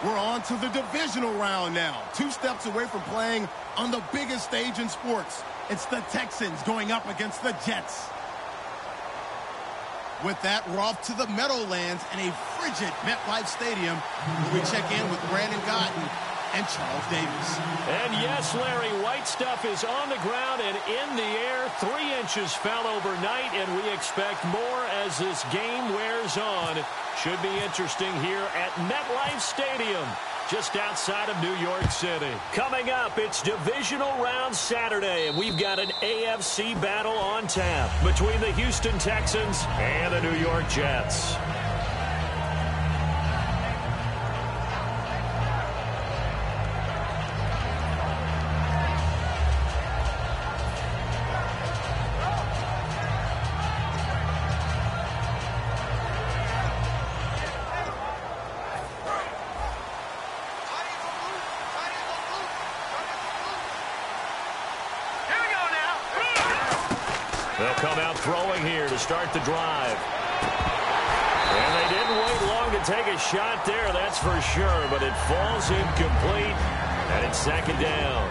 We're on to the divisional round now. 2 steps away from playing on the biggest stage in sports. It's the Texans going up against the Jets. With that, we're off to the Meadowlands in a frigid MetLife Stadium, where we check in with Brandon Gaudin and Charles Davis. And yes, Larry, white stuff is on the ground and in the air. 3 inches fell overnight, and we expect more as this game wears on. Should be interesting here at MetLife Stadium, just outside of New York City. Coming up, it's Divisional Round Saturday, and we've got an AFC battle on tap between the Houston Texans and the New York Jets. They'll come out throwing here to start the drive. And they didn't wait long to take a shot there, that's for sure. But it falls incomplete, and it's 2nd down.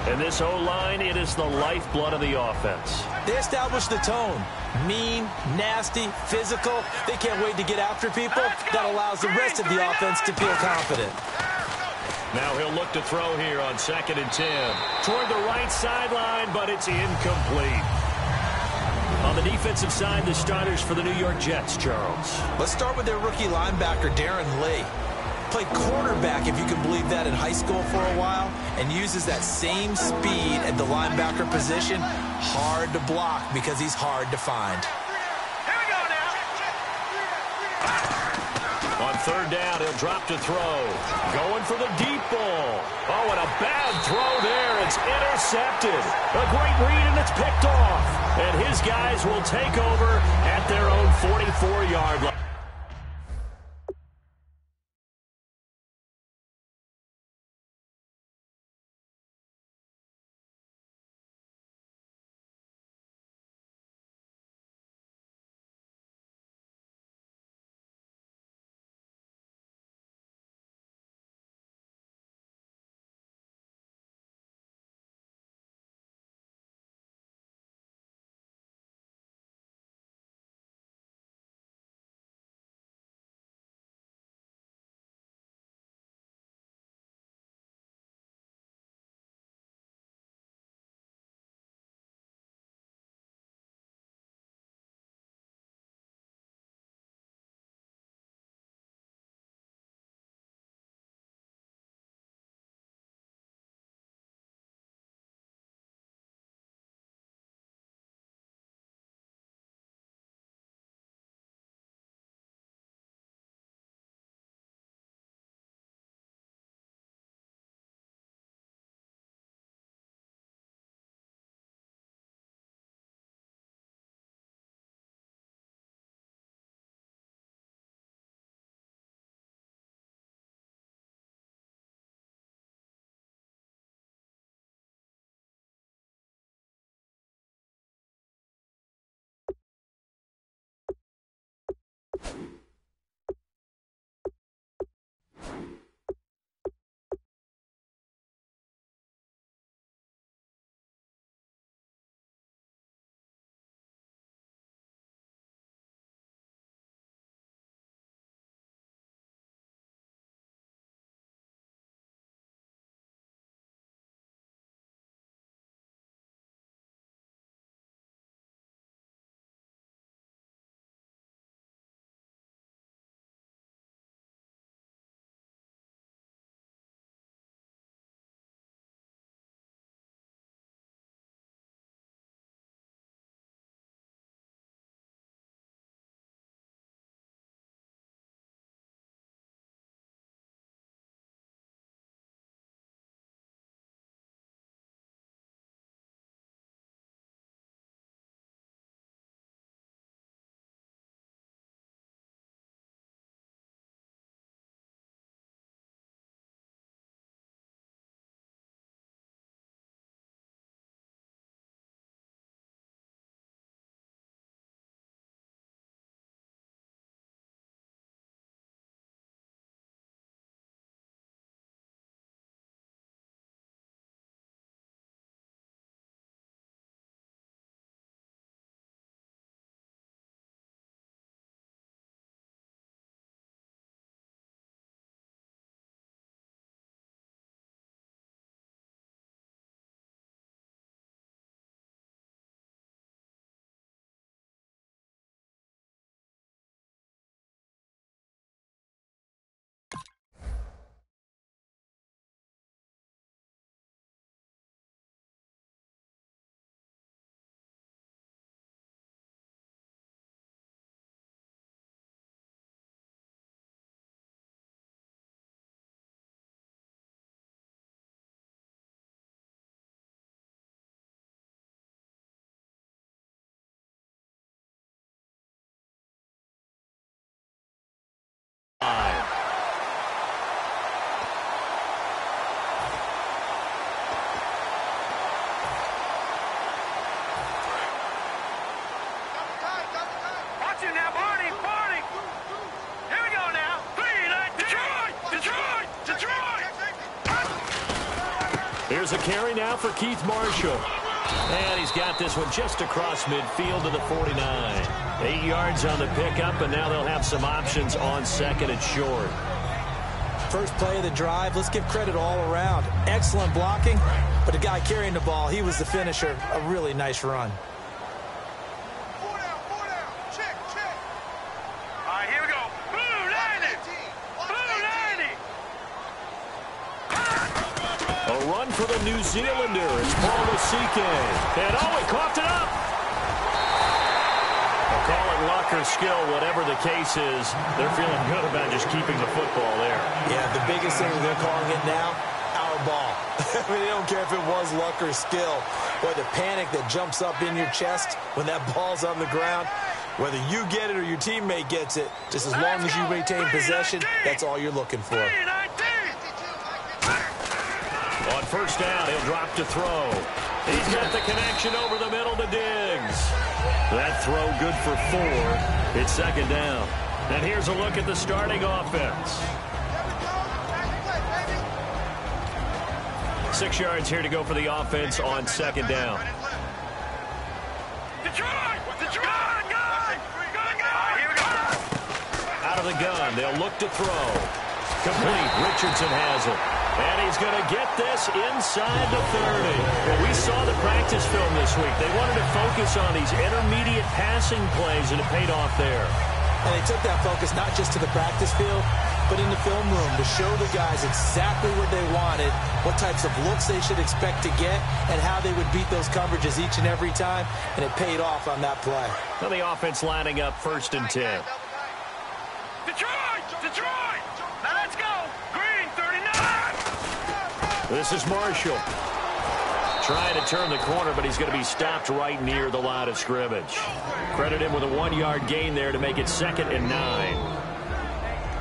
And this O-line, it is the lifeblood of the offense. They established the tone. Mean, nasty, physical. They can't wait to get after people. That allows the rest of the offense to feel confident. Now he'll look to throw here on 2nd and 10. Toward the right sideline, but it's incomplete. On the defensive side, the starters for the New York Jets, Charles. Let's start with their rookie linebacker, Darren Lee. Played quarterback, if you can believe that, in high school for a while, and uses that same speed at the linebacker position. Hard to block because he's hard to find. Here we go now. On 3rd down, he'll drop to throw. Going for the deep ball. Oh, and a bad throw there. It's intercepted. A great read, and it's picked off. And his guys will take over at their own 44-yard line. There's a carry now for Keith Marshall. And he's got this one just across midfield to the 49. 8 yards on the pickup, and now they'll have some options on second and short. First play of the drive, let's give credit all around. Excellent blocking, but the guy carrying the ball, he was the finisher. A really nice run. A run for the New Zealander. It's Paul Masike. And he coughed it up. They'll call it luck or skill, whatever the case is. They're feeling good about just keeping the football there. Yeah, the biggest thing they're calling it now, our ball. I mean, they don't care if it was luck or skill. Boy, the panic that jumps up in your chest when that ball's on the ground, whether you get it or your teammate gets it, just as long as you maintain possession, that's all you're looking for. On first down, he'll drop to throw. He's got the connection over the middle to Diggs. That throw good for 4. It's second down. And here's a look at the starting offense. 6 yards here to go for the offense on second down. Out of the gun, they'll look to throw. Complete. Richardson has it. And he's going to get this inside the 30. Well, we saw the practice film this week. They wanted to focus on these intermediate passing plays, and it paid off there. And they took that focus not just to the practice field, but in the film room to show the guys exactly what they wanted, what types of looks they should expect to get, and how they would beat those coverages each and every time, and it paid off on that play. Well, the offense lining up 1st and 10. Detroit! Now let's go! Green, 39! This is Marshall. Trying to turn the corner, but he's going to be stopped right near the line of scrimmage. Credit him with a 1-yard gain there to make it 2nd and 9.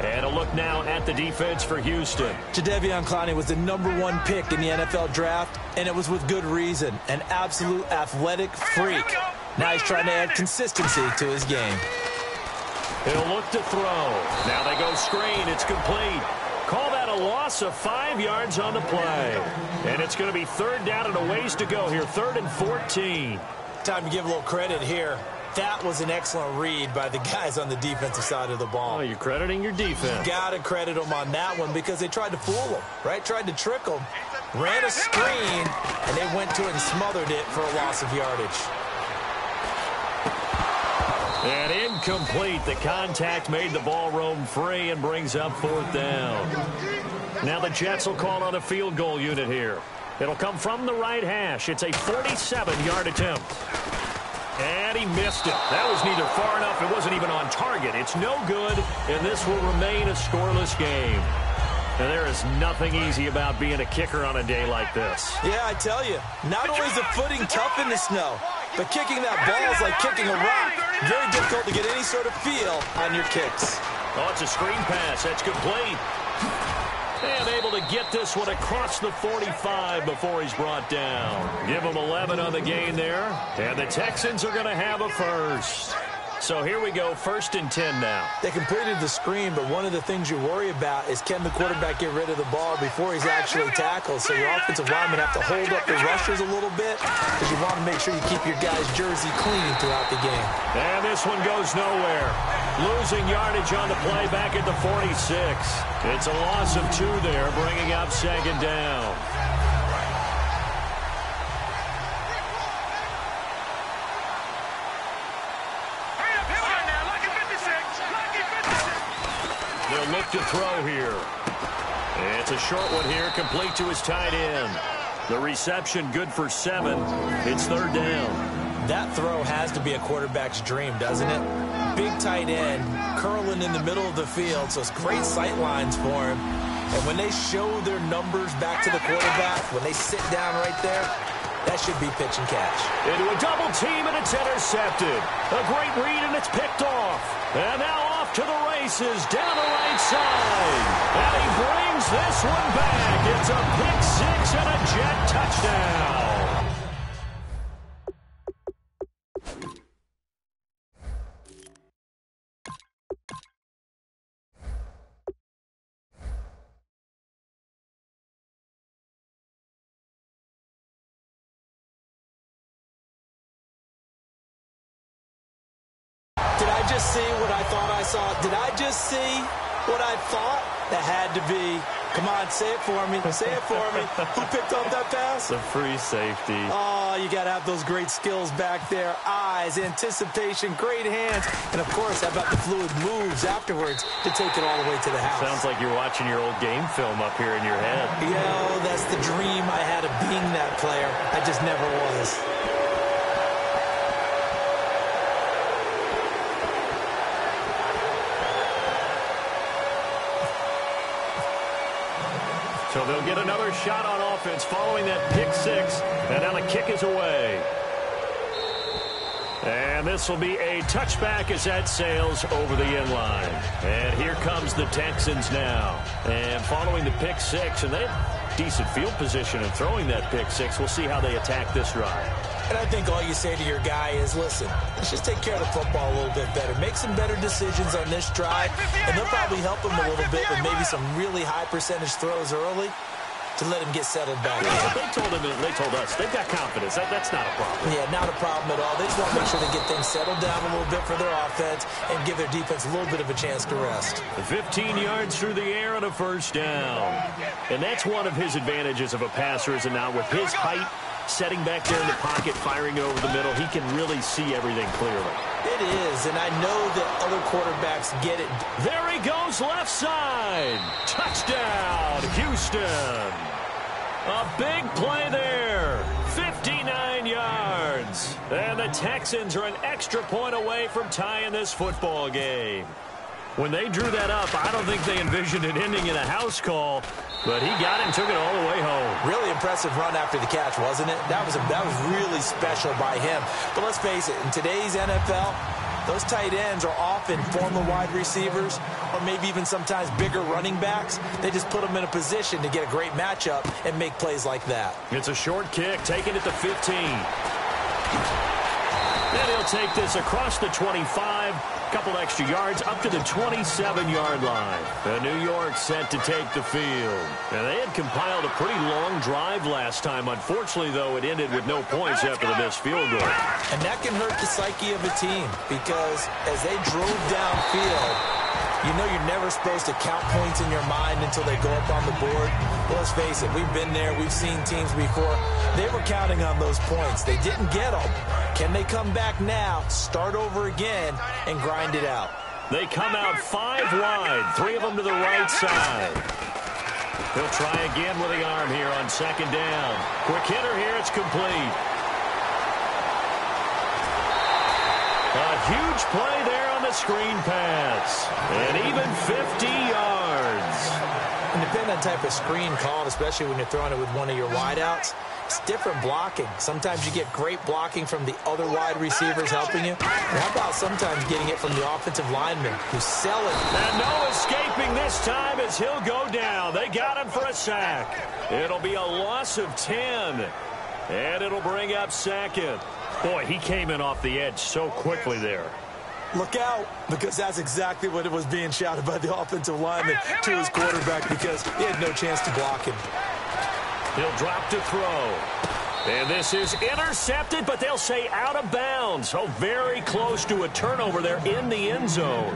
And a look now at the defense for Houston. Jadeveon Clowney was the #1 pick in the NFL draft, and it was with good reason. An absolute athletic freak. Now he's trying to add consistency to his game. He'll look to throw. Now they go screen. It's complete. Call that a loss of 5 yards on the play. And it's going to be 3rd down and a ways to go here. 3rd and 14. Time to give a little credit here. That was an excellent read by the guys on the defensive side of the ball. Oh, you're crediting your defense. Got to credit them on that one because they tried to fool them, right? Tried to trick them. Ran a screen, and they went to it and smothered it for a loss of yardage. And incomplete. The contact made the ball roam free and brings up 4th down. Now the Jets will call on a field goal unit here. It'll come from the right hash. It's a 47-yard attempt. And he missed it. That was neither far enough. It wasn't even on target. It's no good, and this will remain a scoreless game. And there is nothing easy about being a kicker on a day like this. Yeah, I tell you, not only is the footing tough in the snow, but kicking that ball is like kicking a rock. Very difficult to get any sort of feel on your kicks. Oh, it's a screen pass. That's complete. And able to get this one across the 45 before he's brought down. Give him 11 on the gain there. And the Texans are going to have a first. So here we go, 1st and 10 now. They completed the screen, but one of the things you worry about is can the quarterback get rid of the ball before he's actually tackled. So your offensive linemen have to hold up the rushers a little bit because you want to make sure you keep your guys' jersey clean throughout the game. And this one goes nowhere. Losing yardage on the play back at the 46. It's a loss of 2 there, bringing up 2nd down. They'll look to throw here. It's a short one here, complete to his tight end. The reception good for 7. It's 3rd down. That throw has to be a quarterback's dream, doesn't it? Big tight end, curling in the middle of the field, so it's great sight lines for him. And when they show their numbers back to the quarterback, when they sit down right there, that should be pitch and catch. Into a double team, and it's intercepted. A great read, and it's picked off. And now off to the races, down the right side. And he brings this one back. It's a pick 6 and a Jet touchdown. I just see what I thought I saw? Did I just see what I thought? That had to be. Come on, say it for me. Say it for me. Who picked up that pass? The free safety. Oh, you got to have those great skills back there. Eyes, anticipation, great hands. And, of course, how about the fluid moves afterwards to take it all the way to the house? Sounds like you're watching your old game film up here in your head. Yo, that's the dream I had of being that player. I just never was. So they'll get another shot on offense following that pick six. And now the kick is away. And this will be a touchback as that sails over the end line. And here comes the Texans now. And following the pick six, and they have decent field position in throwing that pick six. We'll see how they attack this drive. And I think all you say to your guy is, listen, let's just take care of the football a little bit better. Make some better decisions on this drive, and they'll probably help him a little bit with maybe some really high percentage throws early to let him get settled back in. They told us, they've got confidence. That's not a problem. Yeah, not a problem at all. They just want to make sure they get things settled down a little bit for their offense and give their defense a little bit of a chance to rest. 15 yards through the air and a first down. And that's one of his advantages of a passer, is now with his height, setting back there in the pocket, firing it over the middle, he can really see everything clearly. It is, and I know that other quarterbacks get it. There he goes, left side. Touchdown, Houston. A big play there. 59 yards. And the Texans are an extra point away from tying this football game. When they drew that up, I don't think they envisioned it ending in a house call, but he got it and took it all the way home. Really impressive run after the catch, wasn't it? That was really special by him. But let's face it, in today's NFL, those tight ends are often former wide receivers or maybe even sometimes bigger running backs. They just put them in a position to get a great matchup and make plays like that. It's a short kick, taking it to 15. And he'll take this across the 25, a couple extra yards, up to the 27-yard line. The New York set to take the field. And they had compiled a pretty long drive last time. Unfortunately, though, it ended with no points after the missed field goal. And that can hurt the psyche of a team because as they drove downfield, you know you're never supposed to count points in your mind until they go up on the board. Well, let's face it, we've been there. We've seen teams before. They were counting on those points. They didn't get them. Can they come back now, start over again, and grind it out? They come out 5 wide, 3 of them to the right side. He'll try again with the arm here on second down. Quick hitter here, it's complete. A huge play there on the screen pass. And even 50 yards. And depending on the type of screen called, especially when you're throwing it with one of your wideouts, it's different blocking. Sometimes you get great blocking from the other wide receivers helping you. And how about sometimes getting it from the offensive linemen who sell it? And no escaping this time as he'll go down. They got him for a sack. It'll be a loss of 10. And it'll bring up second. Boy, he came in off the edge so quickly there. Look out, because that's exactly what it was being shouted by the offensive lineman to his quarterback because he had no chance to block him. He'll drop to throw. And this is intercepted, but they'll say out of bounds. So very close to a turnover there in the end zone.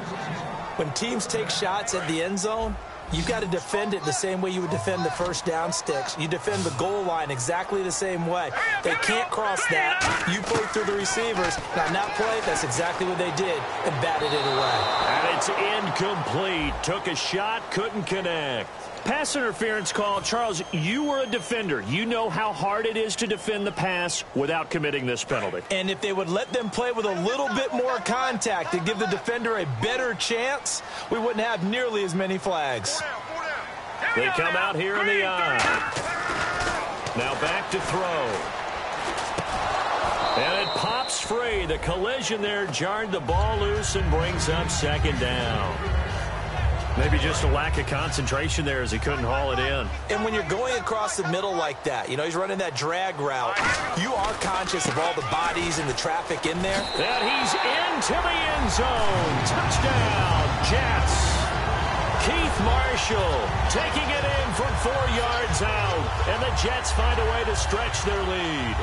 When teams take shots at the end zone, you've got to defend it the same way you would defend the first down sticks. You defend the goal line exactly the same way. They can't cross that. You play through the receivers. Now, on that play, that's exactly what they did and batted it away. And it's incomplete. Took a shot, couldn't connect. Pass interference call. Charles, you were a defender. You know how hard it is to defend the pass without committing this penalty. And if they would let them play with a little bit more contact and give the defender a better chance, we wouldn't have nearly as many flags. They come out here in the eye. Now back to throw. And it pops free. The collision there jarred the ball loose and brings up second down. Maybe just a lack of concentration there as he couldn't haul it in. And when you're going across the middle like that, you know, he's running that drag route, you are conscious of all the bodies and the traffic in there. And he's into the end zone. Touchdown, Jets. Keith Marshall taking it in from 4 yards out. And the Jets find a way to stretch their lead.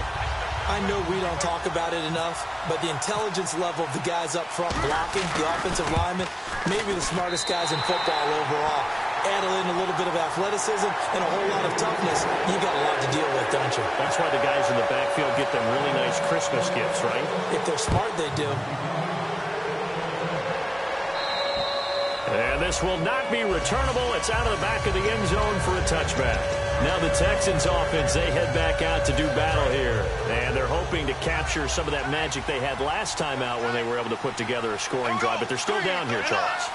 I know we don't talk about it enough, but the intelligence level of the guys up front blocking, the offensive linemen, maybe the smartest guys in football overall. Add in a little bit of athleticism and a whole lot of toughness, you got a lot to deal with, don't you? That's why the guys in the backfield get them really nice Christmas gifts, right? If they're smart, they do. And this will not be returnable. It's out of the back of the end zone for a touchback. Now the Texans offense, they head back out to do battle here. And they're hoping to capture some of that magic they had last time out when they were able to put together a scoring drive. But they're still down here, Charles.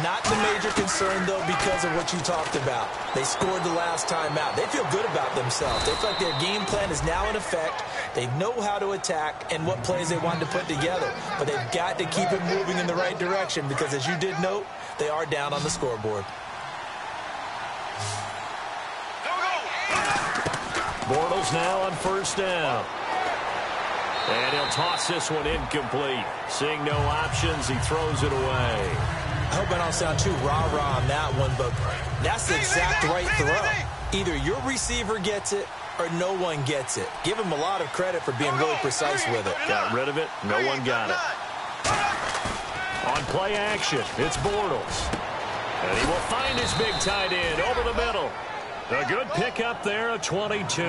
Not the major concern, though, because of what you talked about. They scored the last time out. They feel good about themselves. They feel like their game plan is now in effect. They know how to attack and what plays they want to put together. But they've got to keep it moving in the right direction because, as you did note, they are down on the scoreboard. Bortles now on first down. And he'll toss this one incomplete. Seeing no options, he throws it away. I hope I don't sound too rah-rah on that one, but that's the exact right throw. Either your receiver gets it or no one gets it. Give him a lot of credit for being really precise with it. Got rid of it. No one got it. On play action, it's Bortles. And he will find his big tight end over the middle. A good pickup there, a 22.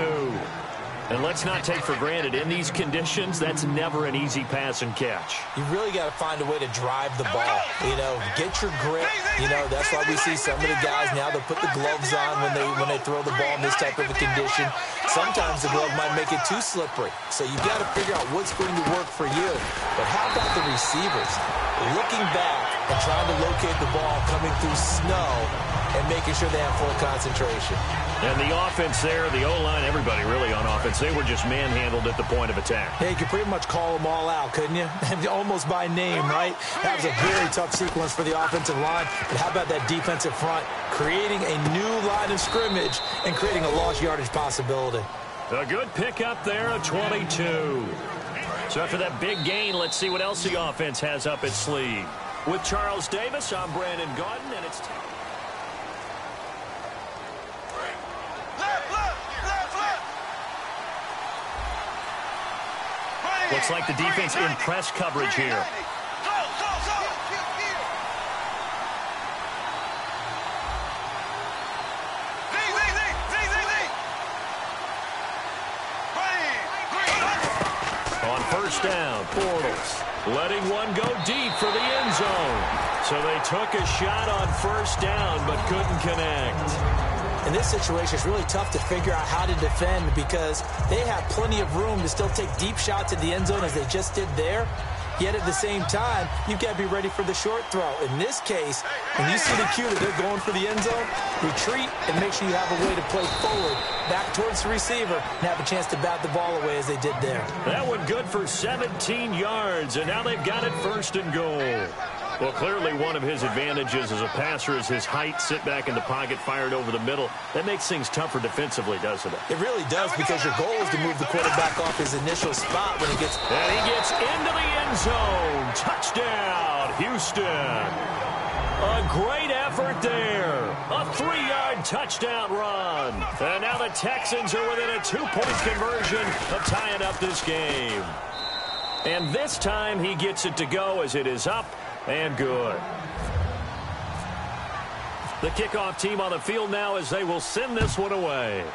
And let's not take for granted, in these conditions, that's never an easy pass and catch. You really got to find a way to drive the ball. You know, get your grip. You know, that's why we see some of the guys now, they'll put the gloves on when they throw the ball in this type of a condition. Sometimes the glove might make it too slippery. So you got to figure out what's going to work for you. But how about the receivers? Looking back and trying to locate the ball coming through snow and making sure they have full concentration. And the offense there, the O-line, everybody really on offense, they were just manhandled at the point of attack. Yeah, you could pretty much call them all out, couldn't you? Almost by name, right? That was a very tough sequence for the offensive line. But how about that defensive front creating a new line of scrimmage and creating a lost yardage possibility? A good pickup there, a 22. So after that big gain, let's see what else the offense has up its sleeve. With Charles Davis, I'm Brandon Gaudin, and it's looks like the defense in press coverage here. On first down, Bortles letting one go deep for the end zone. So they took a shot on first down but couldn't connect. In this situation, it's really tough to figure out how to defend because they have plenty of room to still take deep shots at the end zone as they just did there. Yet at the same time, you've got to be ready for the short throw. In this case, when you see the cue that they're going for the end zone, retreat and make sure you have a way to play forward, back towards the receiver, and have a chance to bat the ball away as they did there. That one good for 17 yards, and now they've got it first and goal. Well, clearly one of his advantages as a passer is his height, sit back in the pocket, fired over the middle. That makes things tougher defensively, doesn't it? It really does because your goal is to move the quarterback off his initial spot when he gets... And he gets into the end zone. Touchdown, Houston. A great effort there. A 3-yard touchdown run. And now the Texans are within a 2-point conversion of tying up this game. And this time he gets it to go as it is up and good. The kickoff team on the field now as they will send this one away.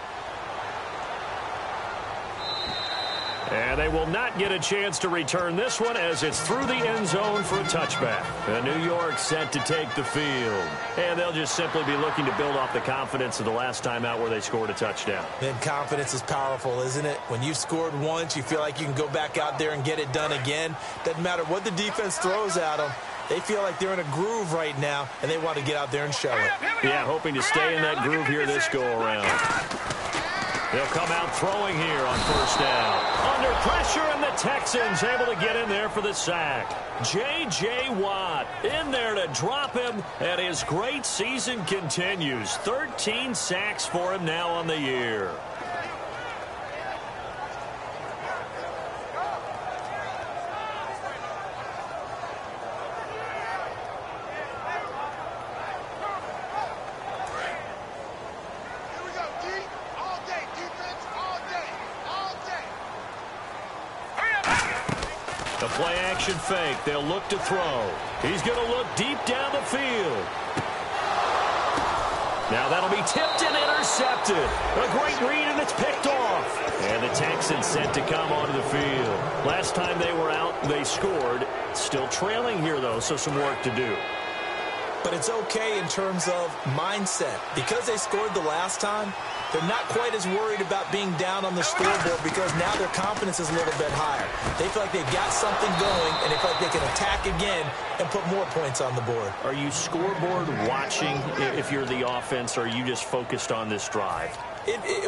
And they will not get a chance to return this one as it's through the end zone for a touchback. And New York set to take the field. And they'll just simply be looking to build off the confidence of the last time out where they scored a touchdown. And confidence is powerful, isn't it? When you've scored once, you feel like you can go back out there and get it done again. Doesn't matter what the defense throws at them. They feel like they're in a groove right now, and they want to get out there and show it. Yeah, hoping to stay in that groove here this go-around. They'll come out throwing here on first down. Under pressure, and the Texans able to get in there for the sack. J.J. Watt in there to drop him, and his great season continues. 13 sacks for him now on the year. Play action fake. They'll look to throw. He's going to look deep down the field. Now that'll be tipped and intercepted. A great read, and it's picked off. And the Texans set to come onto the field. Last time they were out, they scored. Still trailing here, though, so some work to do. But it's okay in terms of mindset. Because they scored the last time, they're not quite as worried about being down on the scoreboard because now their confidence is a little bit higher. They feel like they've got something going, and they feel like they can attack again and put more points on the board. Are you scoreboard watching if you're the offense, or are you just focused on this drive?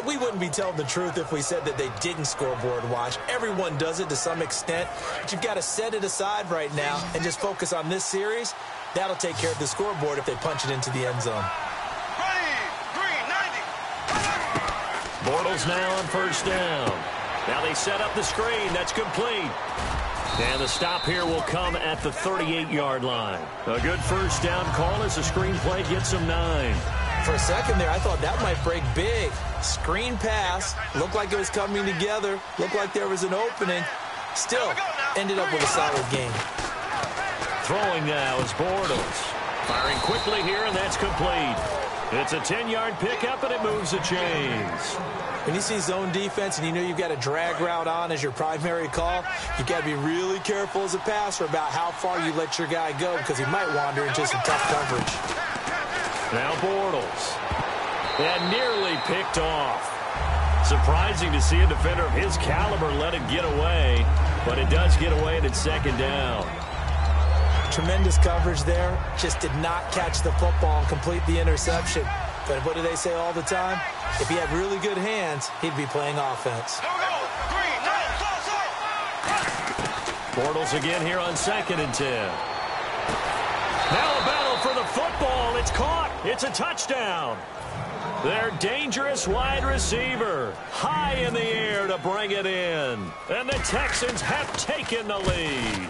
We wouldn't be telling the truth if we said that they didn't scoreboard watch. Everyone does it to some extent, but you've got to set it aside right now and just focus on this series. That'll take care of the scoreboard if they punch it into the end zone. Bortles now on first down. Now they set up the screen. That's complete. And the stop here will come at the 38-yard line. A good first down call as the screen play gets them 9. For a second there, I thought that might break big. Screen pass. Looked like it was coming together. Looked like there was an opening. Still ended up with a solid game. Throwing now is Bortles. Firing quickly here, and that's complete. It's a 10-yard pickup, and it moves the chains. When you see zone defense and you know you've got a drag route on as your primary call, you've got to be really careful as a passer about how far you let your guy go because he might wander into some tough coverage. Now Bortles. And nearly picked off. Surprising to see a defender of his caliber let it get away, but it does get away and it's second down. Tremendous coverage there. Just did not catch the football and complete the interception. But what do they say all the time? If he had really good hands, he'd be playing offense. Bortles again here on 2nd and 10. Now a battle for the football. It's caught. It's a touchdown. Their dangerous wide receiver high in the air to bring it in. And the Texans have taken the lead.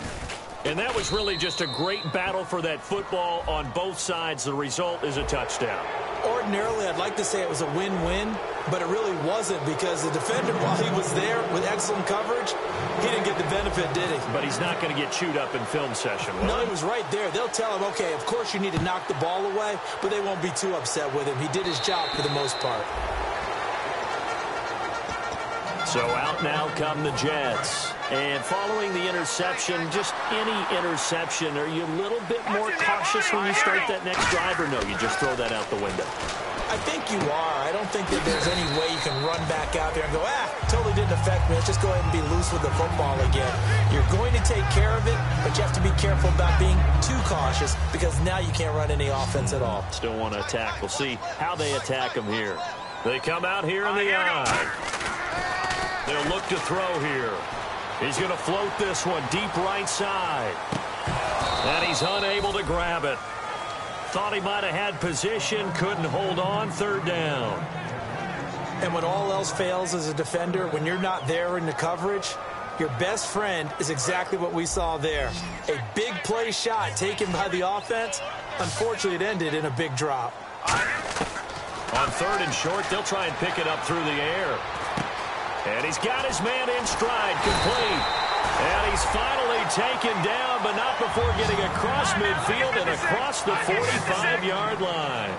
And that was really just a great battle for that football on both sides. The result is a touchdown. Ordinarily, I'd like to say it was a win-win, but it really wasn't because the defender, while he was there with excellent coverage, he didn't get the benefit, did he? But he's not going to get chewed up in film session. No, he was right there. They'll tell him, okay, of course you need to knock the ball away, but they won't be too upset with him. He did his job for the most part. So out now come the Jets. And following the interception, just any interception, are you a little bit more cautious when you start that next drive, or no, you just throw that out the window? I think you are. I don't think that there's any way you can run back out there and go, totally didn't affect me. Let's just go ahead and be loose with the football again. You're going to take care of it, but you have to be careful about being too cautious because now you can't run any offense at all. Still want to attack. We'll see how they attack them here. They come out here in the eye. They'll look to throw here. He's going to float this one deep right side. And he's unable to grab it. Thought he might have had position, couldn't hold on, 3rd down. And when all else fails as a defender, when you're not there in the coverage, your best friend is exactly what we saw there. A big play shot taken by the offense. Unfortunately, it ended in a big drop. On 3rd and short, they'll try and pick it up through the air. And he's got his man in stride, complete. And he's finally taken down, but not before getting across midfield and across the 45-yard line.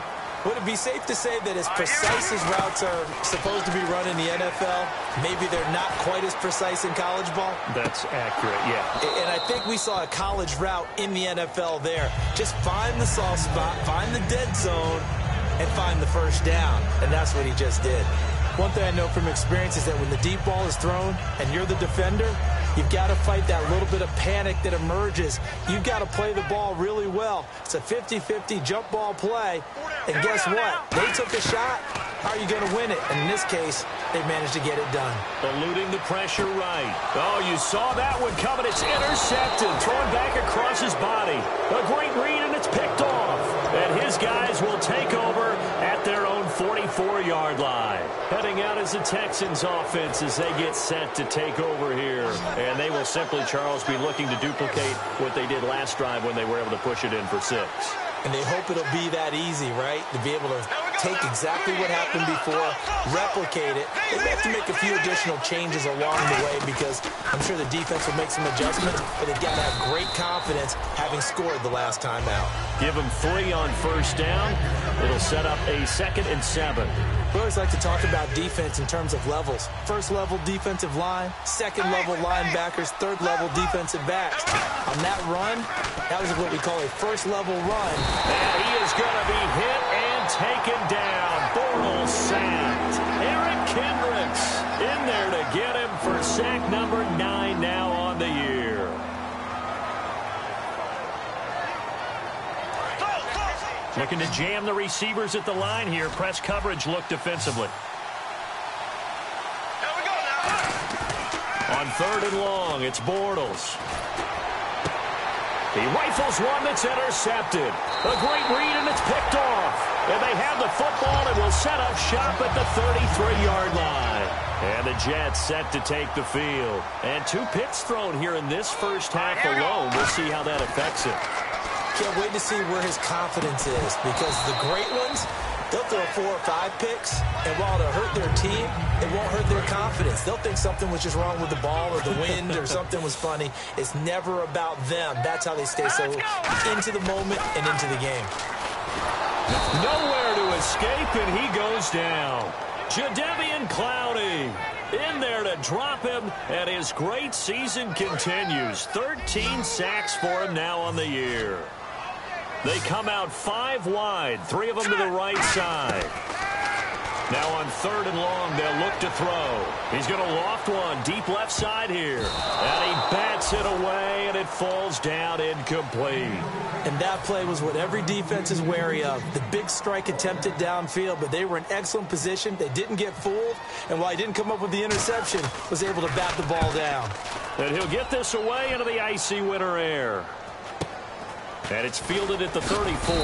Would it be safe to say that as precise as routes are supposed to be run in the NFL, maybe they're not quite as precise in college ball? That's accurate, yeah. And I think we saw a college route in the NFL there. Just find the soft spot, find the dead zone, and find the first down. And that's what he just did. One thing I know from experience is that when the deep ball is thrown and you're the defender, you've got to fight that little bit of panic that emerges. You've got to play the ball really well. It's a 50-50 jump ball play. And guess what? They took a shot. How are you going to win it? And in this case, they managed to get it done. Eluding the pressure right. Oh, you saw that one coming. It's intercepted. Thrown back across his body. A great read, and it's picked off. And his guys will take over at their own 44-yard line. Heading out as the Texans offense as they get set to take over here. And they will simply, Charles, be looking to duplicate what they did last drive when they were able to push it in for 6. And they hope it'll be that easy, right? To be able to take exactly what happened before, replicate it. They may have to make a few additional changes along the way because I'm sure the defense will make some adjustments, but they've got to have great confidence having scored the last time out. Give them 3 on first down. It'll set up a 2nd and 7. We always like to talk about defense in terms of levels. First level defensive line, second level linebackers, third level defensive backs. On that run, that was what we call a first level run. And he is going to be hit and taken down. Bortles sacked. Eric Kendricks in there to get him for sack number 9 now on the year. Looking to jam the receivers at the line here. Press coverage look defensively. Here we go now. On 3rd and long, it's Bortles. He rifles one that's intercepted. A great read, and it's picked off. And they have the football and will set up shop at the 33-yard line. And the Jets set to take the field. And 2 picks thrown here in this first half alone. We'll see how that affects him. Can't wait to see where his confidence is because the great ones, they'll throw 4 or 5 picks, and while it'll hurt their team, it won't hurt their confidence. They'll think something was just wrong with the ball or the wind or something was funny. It's never about them. That's how they stay so into the moment and into the game. Nowhere to escape, and he goes down. Jadeveon Clowney in there to drop him, and his great season continues. 13 sacks for him now on the year. They come out 5 wide, 3 of them to the right side. Now on 3rd and long, they'll look to throw. He's going to loft one deep left side here. And he bats it away, and it falls down incomplete. And that play was what every defense is wary of. The big strike attempted downfield, but they were in excellent position. They didn't get fooled, and while he didn't come up with the interception, was able to bat the ball down. And he'll get this away into the icy winter air. And it's fielded at the 34.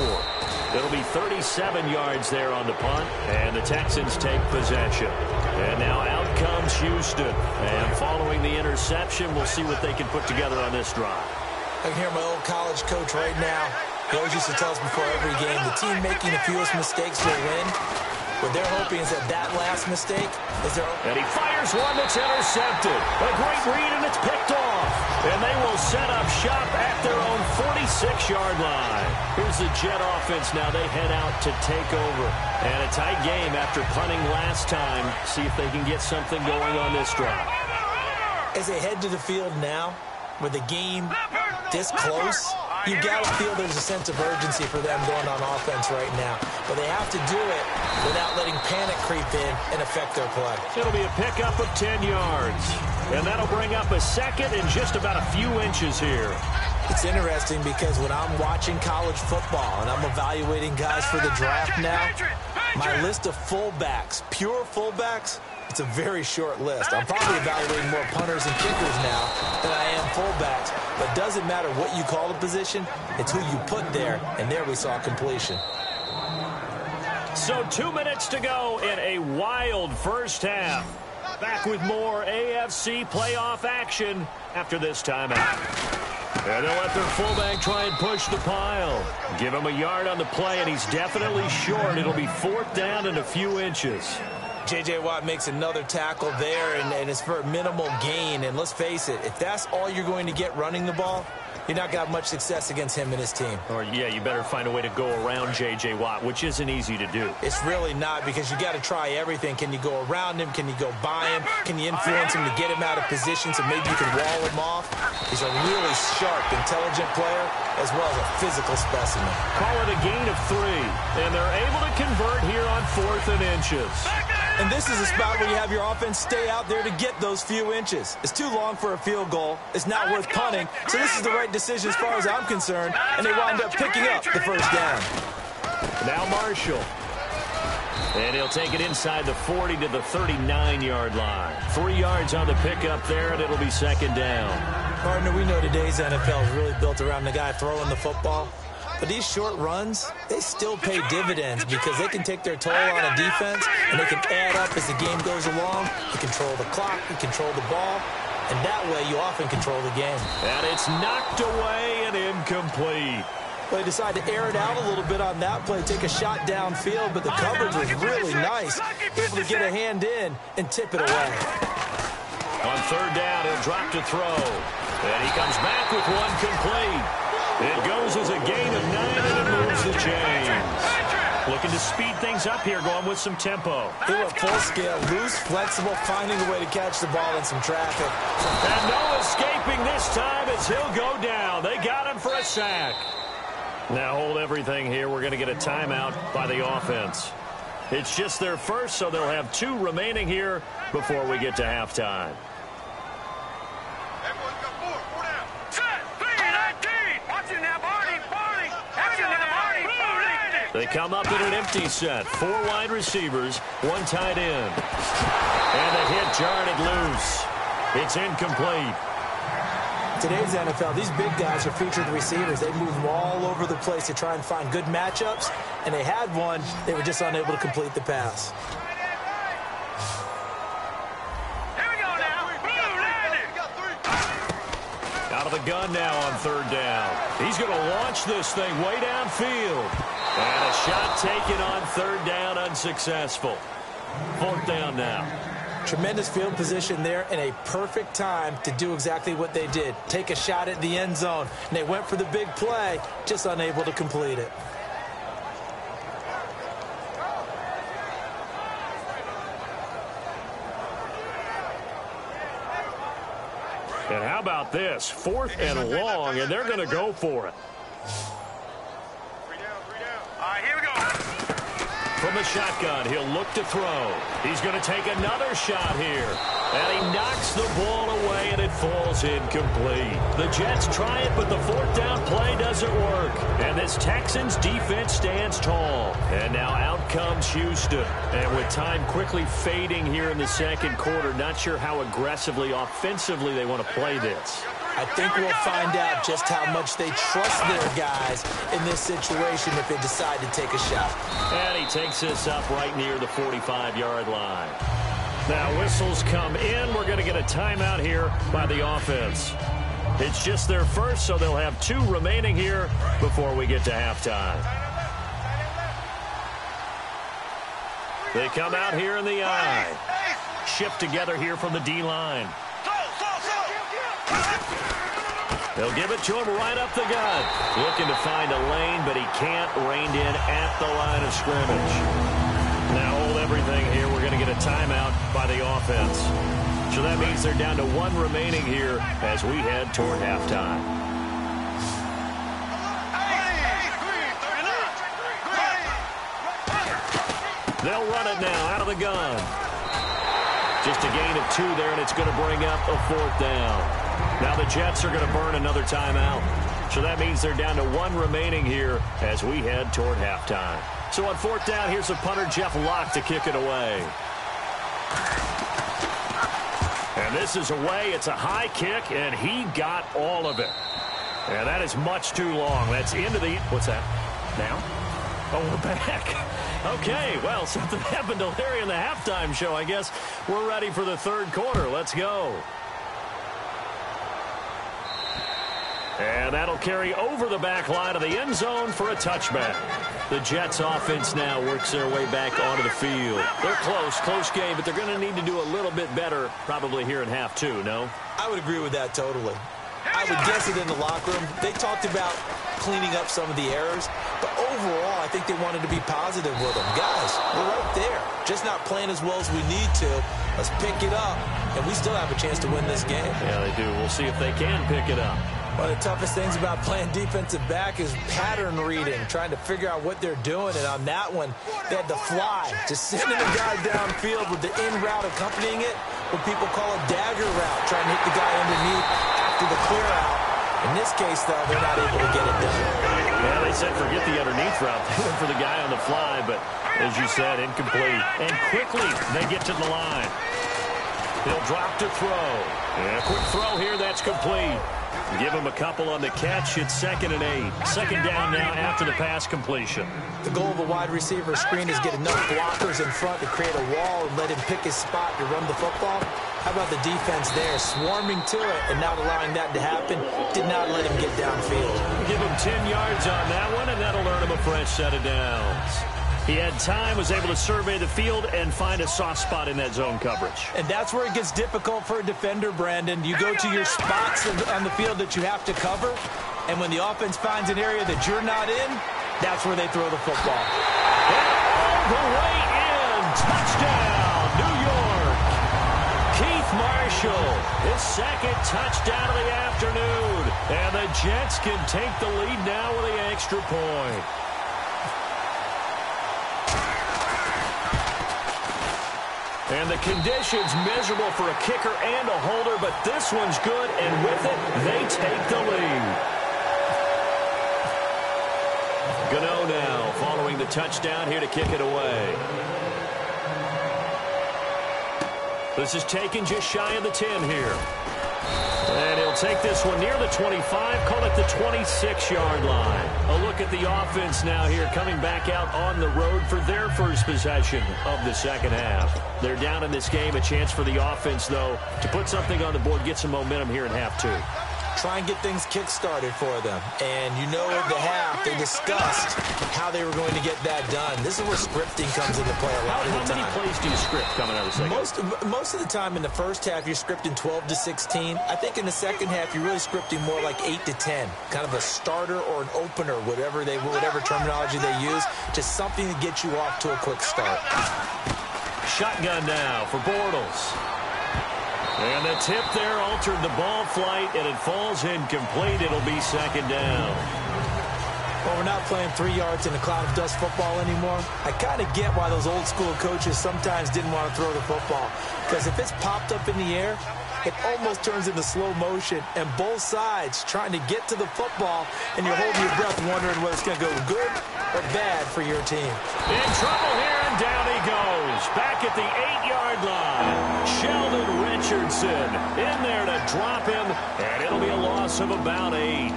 It'll be 37 yards there on the punt, and the Texans take possession. And now out comes Houston. And following the interception, we'll see what they can put together on this drive. I can hear my old college coach right now. He always used to tell us before every game, the team making the fewest mistakes will win. What they're hoping is that last mistake is their own. And he fires one that's intercepted. A great read, and it's picked off. And they will set up shop at their own 46-yard line. Here's the Jet offense now. They head out to take over. And a tight game after punting last time. See if they can get something going on this drive. As they head to the field now, with the game this close, you got to feel there's a sense of urgency for them going on offense right now. But they have to do it without letting panic creep in and affect their play. It'll be a pickup of 10 yards. And that'll bring up a 2nd and just about a few inches here. It's interesting because when I'm watching college football and I'm evaluating guys for the draft now, my list of fullbacks, pure fullbacks, it's a very short list. I'm probably evaluating more punters and kickers now than I am fullbacks. But it doesn't matter what you call the position. It's who you put there, and there we saw completion. So 2 minutes to go in a wild first half. Back with more AFC playoff action after this timeout. And they'll let their fullback try and push the pile. Give him a yard on the play, and he's definitely short. It'll be 4th down and a few inches. J.J. Watt makes another tackle there, and it's for a minimal gain. And let's face it, if that's all you're going to get running the ball, you're not going to have much success against him and his team. Or, yeah, you better find a way to go around J.J. Watt, which isn't easy to do. It's really not, because you got to try everything. Can you go around him? Can you go by him? Can you influence him to get him out of position so maybe you can wall him off? He's a really sharp, intelligent player, as well as a physical specimen. Call it a gain of 3, and they're able to convert here on 4th and inches. And this is a spot where you have your offense stay out there to get those few inches. It's too long for a field goal. It's not worth punting. So this is the right decision as far as I'm concerned. And they wind up picking up the first down. Now Marshall. And he'll take it inside the 40 to the 39-yard line. 3 yards on the pickup there, and it'll be 2nd down. Partner, we know today's NFL is really built around the guy throwing the football. But these short runs, they still pay dividends because they can take their toll on a defense, and they can add up as the game goes along. You control the clock, you control the ball, and that way you often control the game. And it's knocked away and incomplete. Well, he decided to air it out a little bit on that play, take a shot downfield, but the coverage was really nice. Able to get a hand in and tip it away. On third down, he'll drop to throw. And he comes back with one complete. It goes as a gain of 9, and it moves the chains. Looking to speed things up here, going with some tempo. They went full scale, loose, flexible, finding a way to catch the ball in some traffic. And no escaping this time as he'll go down. They got him for a sack. Now hold everything here. We're going to get a timeout by the offense. It's just their first, so they'll have 2 remaining here before we get to halftime. They come up in an empty set. 4 wide receivers, 1 tight end. And the hit jarred it loose. It's incomplete. Today's NFL, these big guys are featured receivers. They move them all over the place to try and find good matchups, and they had one. They were just unable to complete the pass. Here we go now. Out of the gun now on third down. He's going to launch this thing way downfield. And a shot taken on third down, unsuccessful. Fourth down now. Tremendous field position there and a perfect time to do exactly what they did. Take a shot at the end zone. And they went for the big play, just unable to complete it. And how about this? 4th and long, and they're going to go for it. From the shotgun, he'll look to throw. He's going to take another shot here. And he knocks the ball away, and it falls incomplete. The Jets try it, but the 4th down play doesn't work. And this Texans defense stands tall. And now out comes Houston. And with time quickly fading here in the second quarter, not sure how aggressively, offensively they want to play this. I think we'll find out just how much they trust their guys in this situation if they decide to take a shot. And he takes this up right near the 45-yard line. Now whistles come in. We're going to get a timeout here by the offense. It's just their first, so they'll have 2 remaining here before we get to halftime. They come out here in the eye. Shift together here from the D-line. They'll give it to him right up the gut. Looking to find a lane, but he can't. Reined in at the line of scrimmage. Now hold everything here. We're going to get a timeout by the offense. So that means they're down to 1 remaining here as we head toward halftime. They'll run it now out of the gun. Just a gain of 2 there, and it's going to bring up a 4th down. Now the Jets are going to burn another timeout. So that means they're down to 1 remaining here as we head toward halftime. So on 4th down, here's the punter, Jeff Locke, to kick it away. And this is away. It's a high kick, and he got all of it. And that is much too long. That's into the... What's that? Now? Oh, we're back. Okay, well, something happened to Larry in the halftime show, I guess. We're ready for the third quarter. Let's go. And that'll carry over the back line of the end zone for a touchback. The Jets offense now works their way back onto the field. They're close game, but they're going to need to do a little bit better probably here in half 2, no? I would agree with that totally. I would guess it in the locker room. They talked about cleaning up some of the errors, but overall, I think they wanted to be positive with them. Guys, we're right there. Just not playing as well as we need to. Let's pick it up, and we still have a chance to win this game. Yeah, they do. We'll see if they can pick it up. One of the toughest things about playing defensive back is pattern reading, trying to figure out what they're doing. And on that one, they had to fly, just sending the guy downfield with the in route accompanying it, what people call a dagger route, trying to hit the guy underneath after the clear out. In this case, though, they're not able to get it done. Yeah, they said forget the underneath route. They went for the guy on the fly, but as you said, incomplete. And quickly, they get to the line. He'll drop to throw. And a quick throw here, that's complete. Give him a couple on the catch. It's 2nd and 8. Second down now after the pass completion. The goal of a wide receiver screen is get enough blockers in front to create a wall and let him pick his spot to run the football. How about the defense there, swarming to it and not allowing that to happen? Did not let him get downfield. Give him 10 yards on that one, and that'll earn him a fresh set of downs. He had time, was able to survey the field and find a soft spot in that zone coverage. And that's where it gets difficult for a defender, Brandon. You go to your spots on the field that you have to cover, and when the offense finds an area that you're not in, that's where they throw the football. And all the way in. Touchdown, New York. Keith Marshall, his 2nd touchdown of the afternoon. And the Jets can take the lead now with the extra point. And the conditions miserable for a kicker and a holder, but this one's good, and with it, they take the lead. Gano now following the touchdown here to kick it away. This is taken just shy of the 10 here. And he'll take this one near the 25, call it the 26-yard line. A look at the offense now here, coming back out on the road for their first possession of the second half. They're down in this game, a chance for the offense, though, to put something on the board, get some momentum here in half 2. Try and get things kick-started for them. And you know at the half, they discussed how they were going to get that done. This is where scripting comes into play a lot of the time. How many plays do you script coming out of the second? Most of the time in the first half, you're scripting 12 to 16. I think in the second half, you're really scripting more like 8 to 10. Kind of a starter or an opener, whatever terminology they use. Just something to get you off to a quick start. Shotgun now for Bortles. And the tip there altered the ball flight, and it falls incomplete. It'll be 2nd down. Well, we're not playing 3 yards in a cloud of dust football anymore. I kind of get why those old school coaches sometimes didn't want to throw the football. Because if it's popped up in the air, it almost turns into slow motion, and both sides trying to get to the football, and you're holding your breath wondering whether it's going to go good or bad for your team. In trouble here, and down he goes. Back at the 8-yard line. Sheldon Richardson in there to drop him, and it'll be a loss of about 8.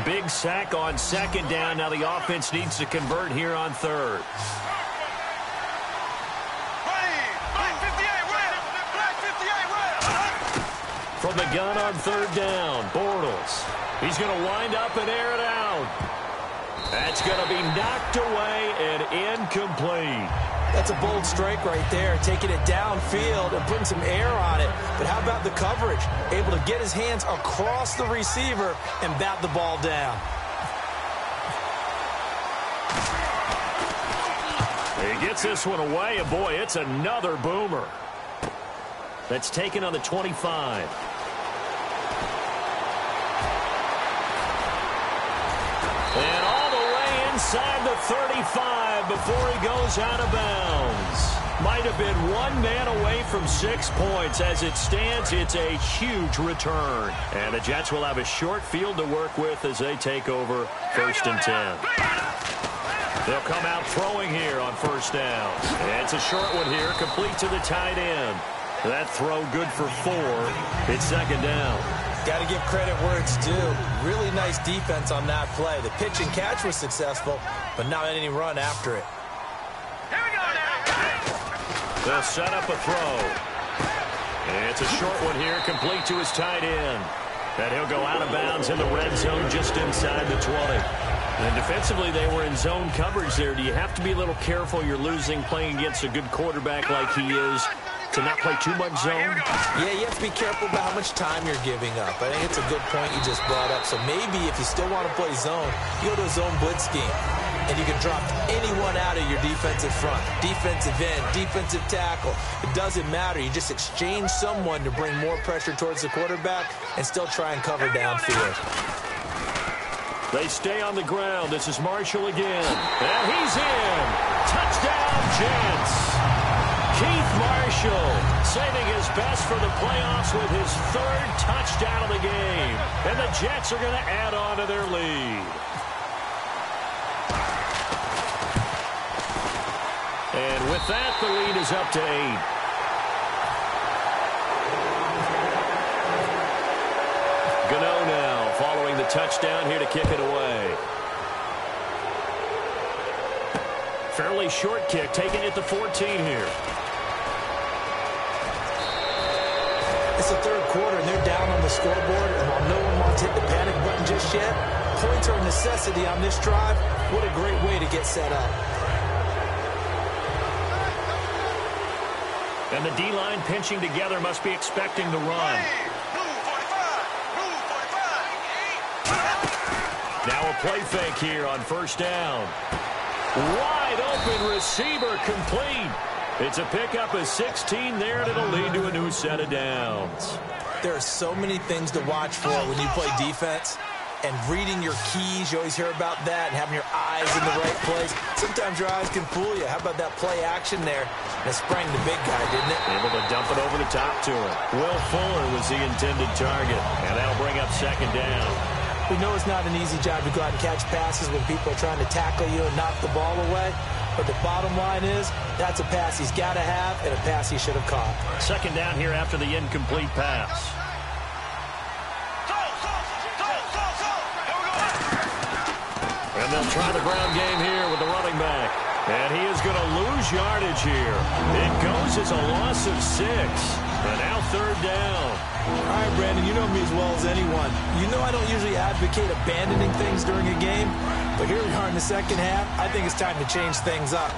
Big sack on 2nd down. Now the offense needs to convert here on 3rd. From the gun on 3rd down, Bortles. He's going to wind up and air it out. That's going to be knocked away and incomplete. That's a bold strike right there, taking it downfield and putting some air on it. But how about the coverage? Able to get his hands across the receiver and bat the ball down. He gets this one away, and boy, it's another boomer. That's taken on the 25. And all the way inside the 35 before he goes out of bounds. Might have been one man away from 6 points. As it stands, it's a huge return. And the Jets will have a short field to work with as they take over 1st and 10. They'll come out throwing here on 1st down. And it's a short one here, complete to the tight end. That throw good for 4. It's 2nd down. Got to give credit where it's due. Really nice defense on that play. The pitch and catch was successful, but not any run after it. Here we go now. They'll set up a throw. And it's a short one here, complete to his tight end. And he'll go out of bounds in the red zone just inside the 20. And defensively, they were in zone coverage there. Do you have to be a little careful? You're losing playing against a good quarterback like he is, to not play too much zone? Yeah, you have to be careful about how much time you're giving up. I think it's a good point you just brought up. So maybe if you still want to play zone, you go to a zone blitz scheme, and you can drop anyone out of your defensive front, defensive end, defensive tackle. It doesn't matter. You just exchange someone to bring more pressure towards the quarterback and still try and cover downfield. They stay on the ground. This is Marshall again. And he's in. Touchdown, Jets. Keith Marshall saving his best for the playoffs with his 3rd touchdown of the game. And the Jets are going to add on to their lead. And with that, the lead is up to 8. touchdown here to kick it away. Fairly short kick, taking it to 14 here. It's the third quarter, and they're down on the scoreboard, and while no one wants to hit the panic button just yet, points are a necessity on this drive. What a great way to get set up. And the D-line pinching together, must be expecting the run. Now a play fake here on first down. Wide open receiver, complete. It's a pickup of 16 there, and it'll lead to a new set of downs. There are so many things to watch for when you play defense. And reading your keys, you always hear about that, and having your eyes in the right place. Sometimes your eyes can fool you. How about that play action there? And it sprang the big guy, didn't it? Able to dump it over the top to him. Will Fuller was the intended target, and that'll bring up second down. We know it's not an easy job to go out and catch passes when people are trying to tackle you and knock the ball away. But the bottom line is, that's a pass he's got to have and a pass he should have caught. Second down here after the incomplete pass. And they'll try the ground game here with the running back. And he is going to lose yardage here. It goes as a loss of 6. And now third down. All right, Brandon, you know me as well as anyone. You know I don't usually advocate abandoning things during a game. But here we are in the second half. I think it's time to change things up.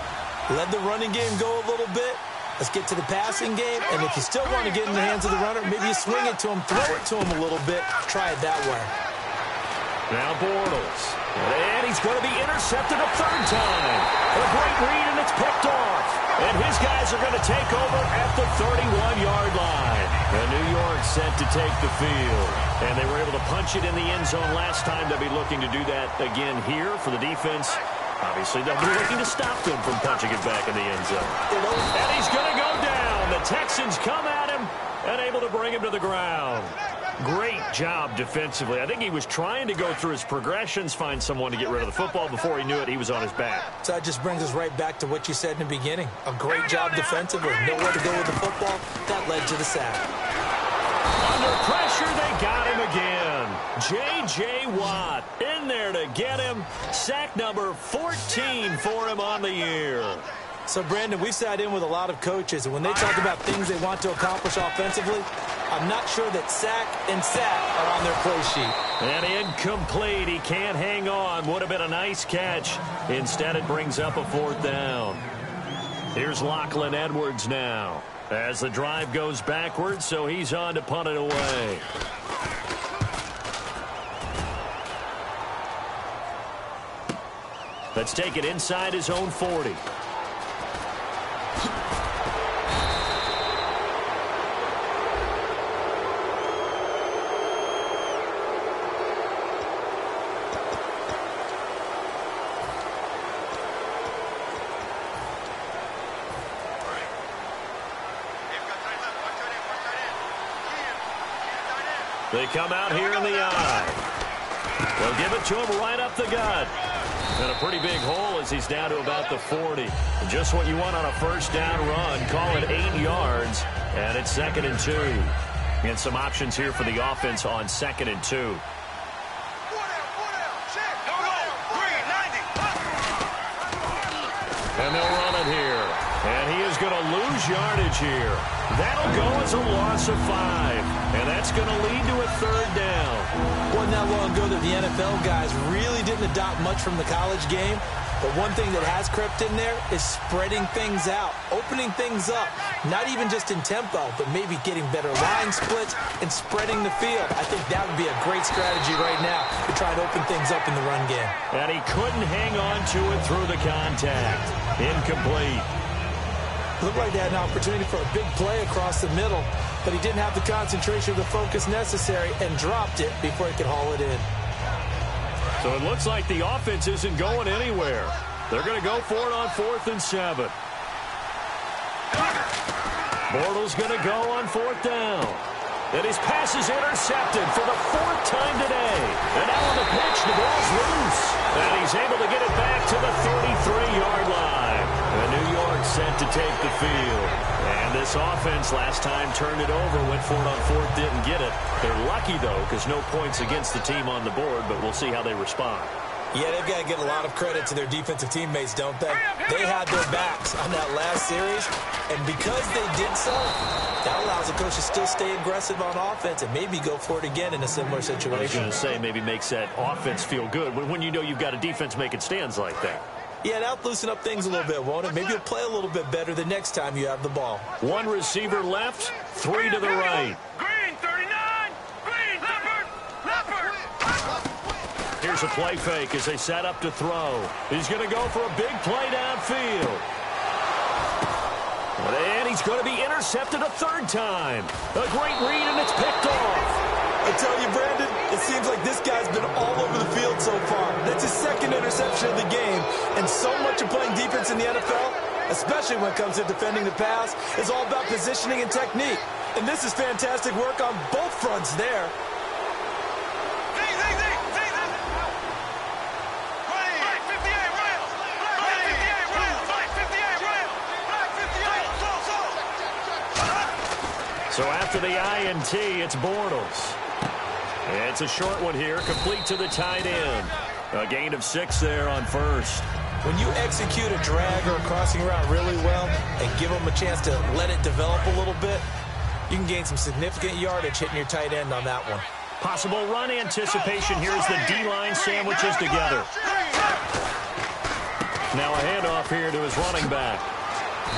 Let the running game go a little bit. Let's get to the passing game. And if you still want to get in the hands of the runner, maybe you swing it to him, throw it to him a little bit. Try it that way. Now Bortles. And he's going to be intercepted a third time. A great read, and it's picked off. And his guys are going to take over at the 31-yard line. And New York set to take the field. And they were able to punch it in the end zone last time. They'll be looking to do that again here for the defense. Obviously, they'll be looking to stop them from punching it back in the end zone. And he's going to go down. The Texans come at him and able to bring him to the ground. Great job defensively. I think he was trying to go through his progressions, find someone to get rid of the football. Before he knew it, he was on his back. So that just brings us right back to what you said in the beginning. A great job defensively. Nowhere to go with the football. That led to the sack. Under pressure, they got him again. J.J. Watt in there to get him. Sack number 14 for him on the year. So, Brandon, we sat in with a lot of coaches, and when they talk about things they want to accomplish offensively, I'm not sure that sack and sack are on their play sheet. And incomplete. He can't hang on. Would have been a nice catch. Instead, it brings up a fourth down. Here's Lachlan Edwards now as the drive goes backwards, so he's on to punt it away. Let's take it inside his own 40. They come out here in the eye. They'll give it to him right up the gut. And a pretty big hole as he's down to about the 40. Just what you want on a first down run. Call it 8 yards. And it's 2nd and 2. And some options here for the offense on 2nd and 2. And they'll run it here. And he is going to lose yardage here. That'll go as a loss of 5. And that's going to lead to a third down. Wasn't that long ago that the NFL guys really didn't adopt much from the college game. But one thing that has crept in there is spreading things out, opening things up, not even just in tempo, but maybe getting better line splits and spreading the field. I think that would be a great strategy right now to try and open things up in the run game. And he couldn't hang on to it through the contact. Incomplete. Looked like they had an opportunity for a big play across the middle, but he didn't have the concentration or the focus necessary and dropped it before he could haul it in. So it looks like the offense isn't going anywhere. They're going to go for it on 4th and 7. Bortles going to go on 4th down. And his pass is intercepted for the 4th time today. And now on the pitch, the ball's loose. And he's able to get it back to the 33-yard line. And New York set to take the field. And the this offense last time turned it over, went for it on fourth, didn't get it. They're lucky, though, because no points against the team on the board, but we'll see how they respond. Yeah, they've got to give a lot of credit to their defensive teammates, don't they? They had their backs on that last series, and because they did so, that allows the coach to still stay aggressive on offense and maybe go for it again in a similar situation. I was going to say maybe makes that offense feel good when you know you've got a defense making stands like that. Yeah, that'll loosen up things a little bit, won't it? Maybe you'll play a little bit better the next time you have the ball. One receiver left, three to the right. Green, 39. Green, leopard. Here's a play fake as they set up to throw. He's going to go for a big play downfield. And he's going to be intercepted a third time. A great read, and it's picked off. I tell you, Brandon, it seems like this guy's been all over the field so far. That's his second interception of the game. And so much of playing defense in the NFL, especially when it comes to defending the pass, is all about positioning and technique. And this is fantastic work on both fronts there. So after the INT, it's Bortles. It's a short one here, complete to the tight end. A gain of 6 there on first. When you execute a drag or a crossing route really well and give them a chance to let it develop a little bit, you can gain some significant yardage hitting your tight end on that one. Possible run anticipation here as the D-line sandwiches together. Now a handoff here to his running back.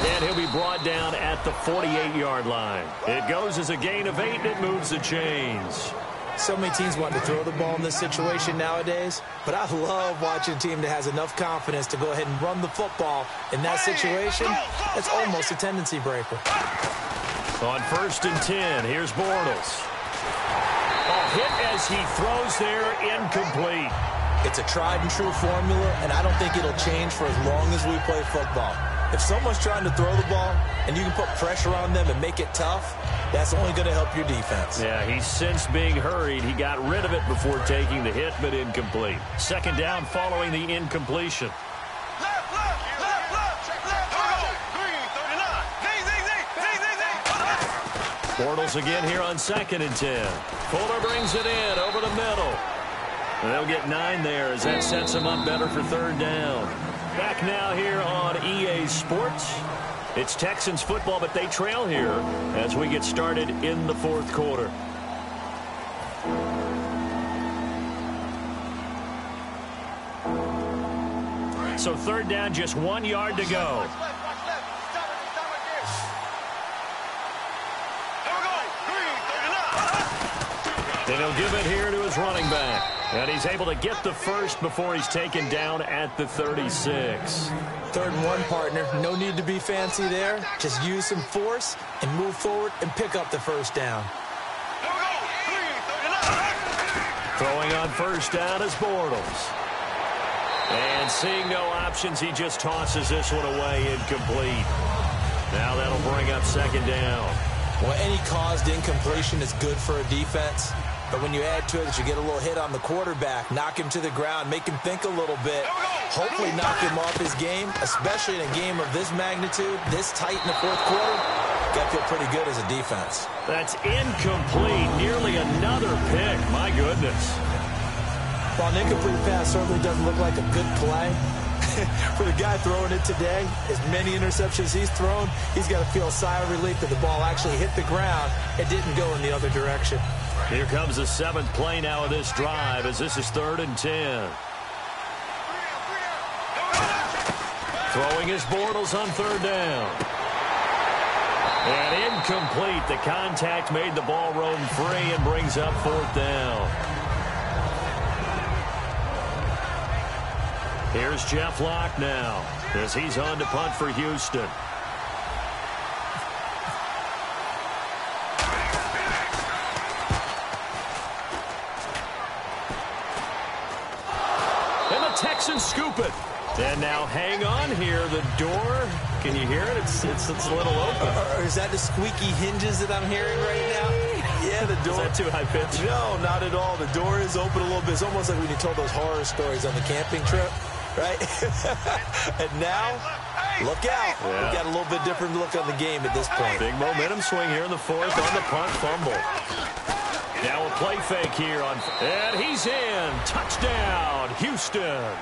And he'll be brought down at the 48-yard line. It goes as a gain of 8, and it moves the chains. So many teams want to throw the ball in this situation nowadays, but I love watching a team that has enough confidence to go ahead and run the football in that situation. That's almost a tendency breaker. On 1st and 10, here's Bortles. A hit as he throws there, incomplete. It's a tried-and-true formula, and I don't think it'll change for as long as we play football. If someone's trying to throw the ball and you can put pressure on them and make it tough, that's only going to help your defense. Yeah, he's since being hurried. He got rid of it before taking the hit, but incomplete. Second down following the incompletion. Bortles again here on 2nd and 10. Fuller brings it in over the middle. And they'll get 9 there as that sets them up better for third down. Back now here on EA Sports. It's Texans football, but they trail here as we get started in the 4th quarter. So third down, just 1 yard to go. And he'll give it here to his running back. And he's able to get the first before he's taken down at the 36. 3rd and 1, partner. No need to be fancy there. Just use some force and move forward and pick up the first down. Throwing on first down is Bortles. And seeing no options, he just tosses this one away, incomplete. Now that'll bring up 2nd down. Well, any caused incompletion is good for a defense. But when you add to it that you get a little hit on the quarterback, knock him to the ground, make him think a little bit, hopefully knock him off his game, especially in a game of this magnitude, this tight in the 4th quarter, got to feel pretty good as a defense. That's incomplete. Nearly another pick. My goodness. While an incomplete pass certainly doesn't look like a good play, for the guy throwing it today, as many interceptions he's thrown, he's got to feel a sigh of relief that the ball actually hit the ground and didn't go in the other direction. Here comes the 7th play now of this drive as this is 3rd and 10. Throwing his Bortles on 3rd down. And incomplete. The contact made the ball roam free and brings up 4th down. Here's Jeff Locke now as he's on to punt for Houston. And the Texans scoop it. And now hang on here. The door, can you hear it? It's a little open. Or is that the squeaky hinges that I'm hearing right now? Yeah, the door. Is that too high pitch? No, not at all. The door is open a little bit. It's almost like when you told those horror stories on the camping trip, right? And now Look out. Yeah. We've got a little bit different look on the game at this point. Big momentum swing here in the fourth on the punt fumble. Now a play fake here and he's in. Touchdown, Houston.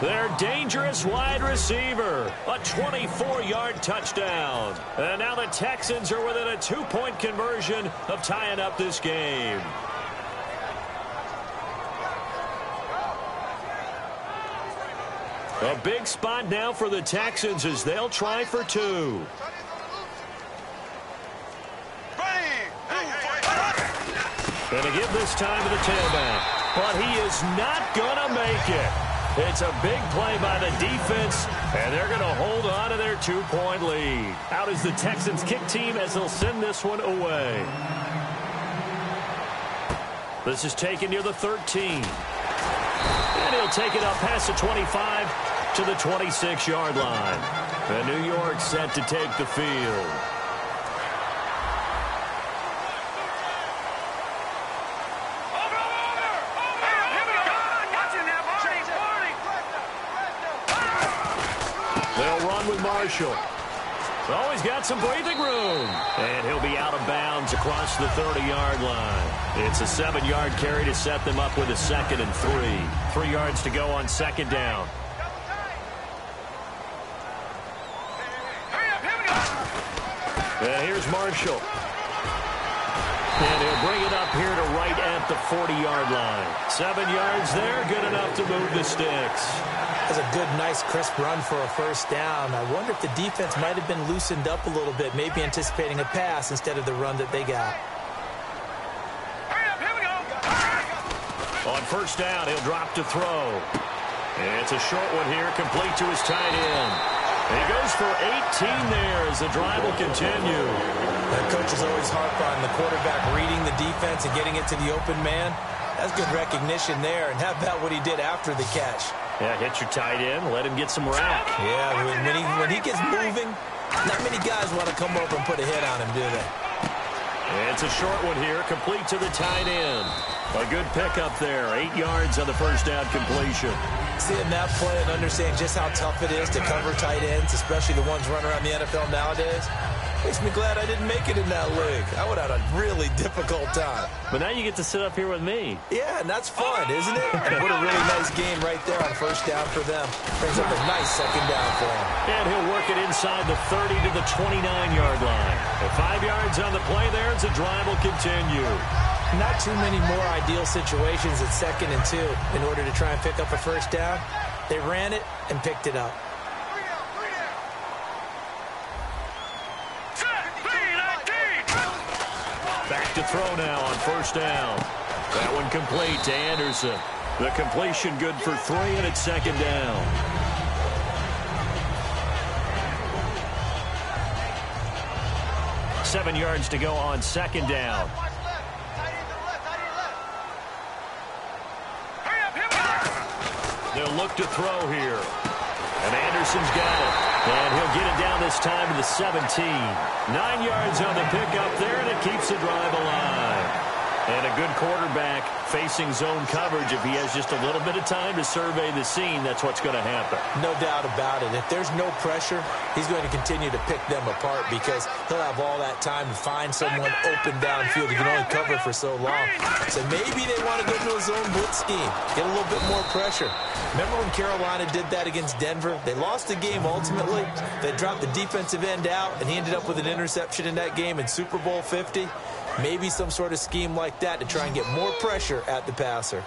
Their dangerous wide receiver. A 24-yard touchdown. And now the Texans are within a 2-point conversion of tying up this game. A big spot now for the Texans as they'll try for 2. Gonna give this time to the tailback. But he is not gonna make it. It's a big play by the defense, and they're going to hold on to their 2-point lead. Out is the Texans kick team as they'll send this one away. This is taken near the 13. And he'll take it up past the 25 to the 26-yard line. And New York set to take the field. Marshall. Oh, he's got some breathing room. And he'll be out of bounds across the 30-yard line. It's a 7-yard carry to set them up with a 2nd and 3. 3 yards to go on 2nd down. And here's Marshall. And he'll bring it up here to right at the 40-yard line. 7 yards there, good enough to move the sticks. That's a good, nice, crisp run for a first down. I wonder if the defense might have been loosened up a little bit, maybe anticipating a pass instead of the run that they got. On first down, he'll drop to throw. And it's a short one here, complete to his tight end. And he goes for 18 there as the drive will continue. The coaches always harp on the quarterback reading the defense and getting it to the open man. That's good recognition there. And how about what he did after the catch? Yeah, hit your tight end, let him get some rack. Yeah, when he gets moving, not many guys want to come over and put a hit on him, do they? It's a short one here, complete to the tight end. A good pickup there, 8 yards on the first down completion. Seeing that play and understanding just how tough it is to cover tight ends, especially the ones running around the NFL nowadays, makes me glad I didn't make it in that league. I would have had a really difficult time. But now you get to sit up here with me. Yeah, and that's fun, isn't it? And what a really nice game right there on first down for them. Brings up a nice 2nd down for him. And he'll work it inside the 30 to the 29-yard line. At 5 yards on the play there, as the drive will continue. Not too many more ideal situations at 2nd and 2 in order to try and pick up a first down. They ran it and picked it up. Back to throw now on first down. That one complete to Anderson. The completion good for 3, and it's 2nd down. Seven yards to go on 2nd down. They'll look to throw here. And Anderson's got it. And he'll get it down this time to the 17. 9 yards on the pickup there, and it keeps the drive alive. And a good quarterback facing zone coverage. If he has just a little bit of time to survey the scene, that's what's going to happen. No doubt about it. If there's no pressure, he's going to continue to pick them apart because he'll have all that time to find someone open downfield. He can only cover for so long. So maybe they want to go to a zone blitz scheme, get a little bit more pressure. Remember when Carolina did that against Denver? They lost the game ultimately. They dropped the defensive end out, and he ended up with an interception in that game in Super Bowl 50. Maybe some sort of scheme like that to try and get more pressure at the passer.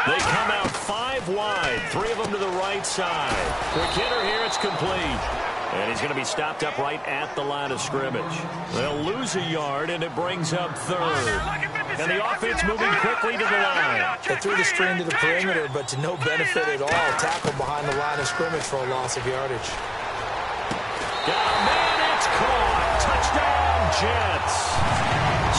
They come out 5 wide, 3 of them to the right side. Quick hitter here, it's complete. And he's going to be stopped up right at the line of scrimmage. They'll lose a yard, and it brings up 3rd. And the offense moving quickly to the line. They threw the screen to the perimeter, but to no benefit at all. Tackle behind the line of scrimmage for a loss of yardage. Got a man, it's caught. Touchdown, Jets.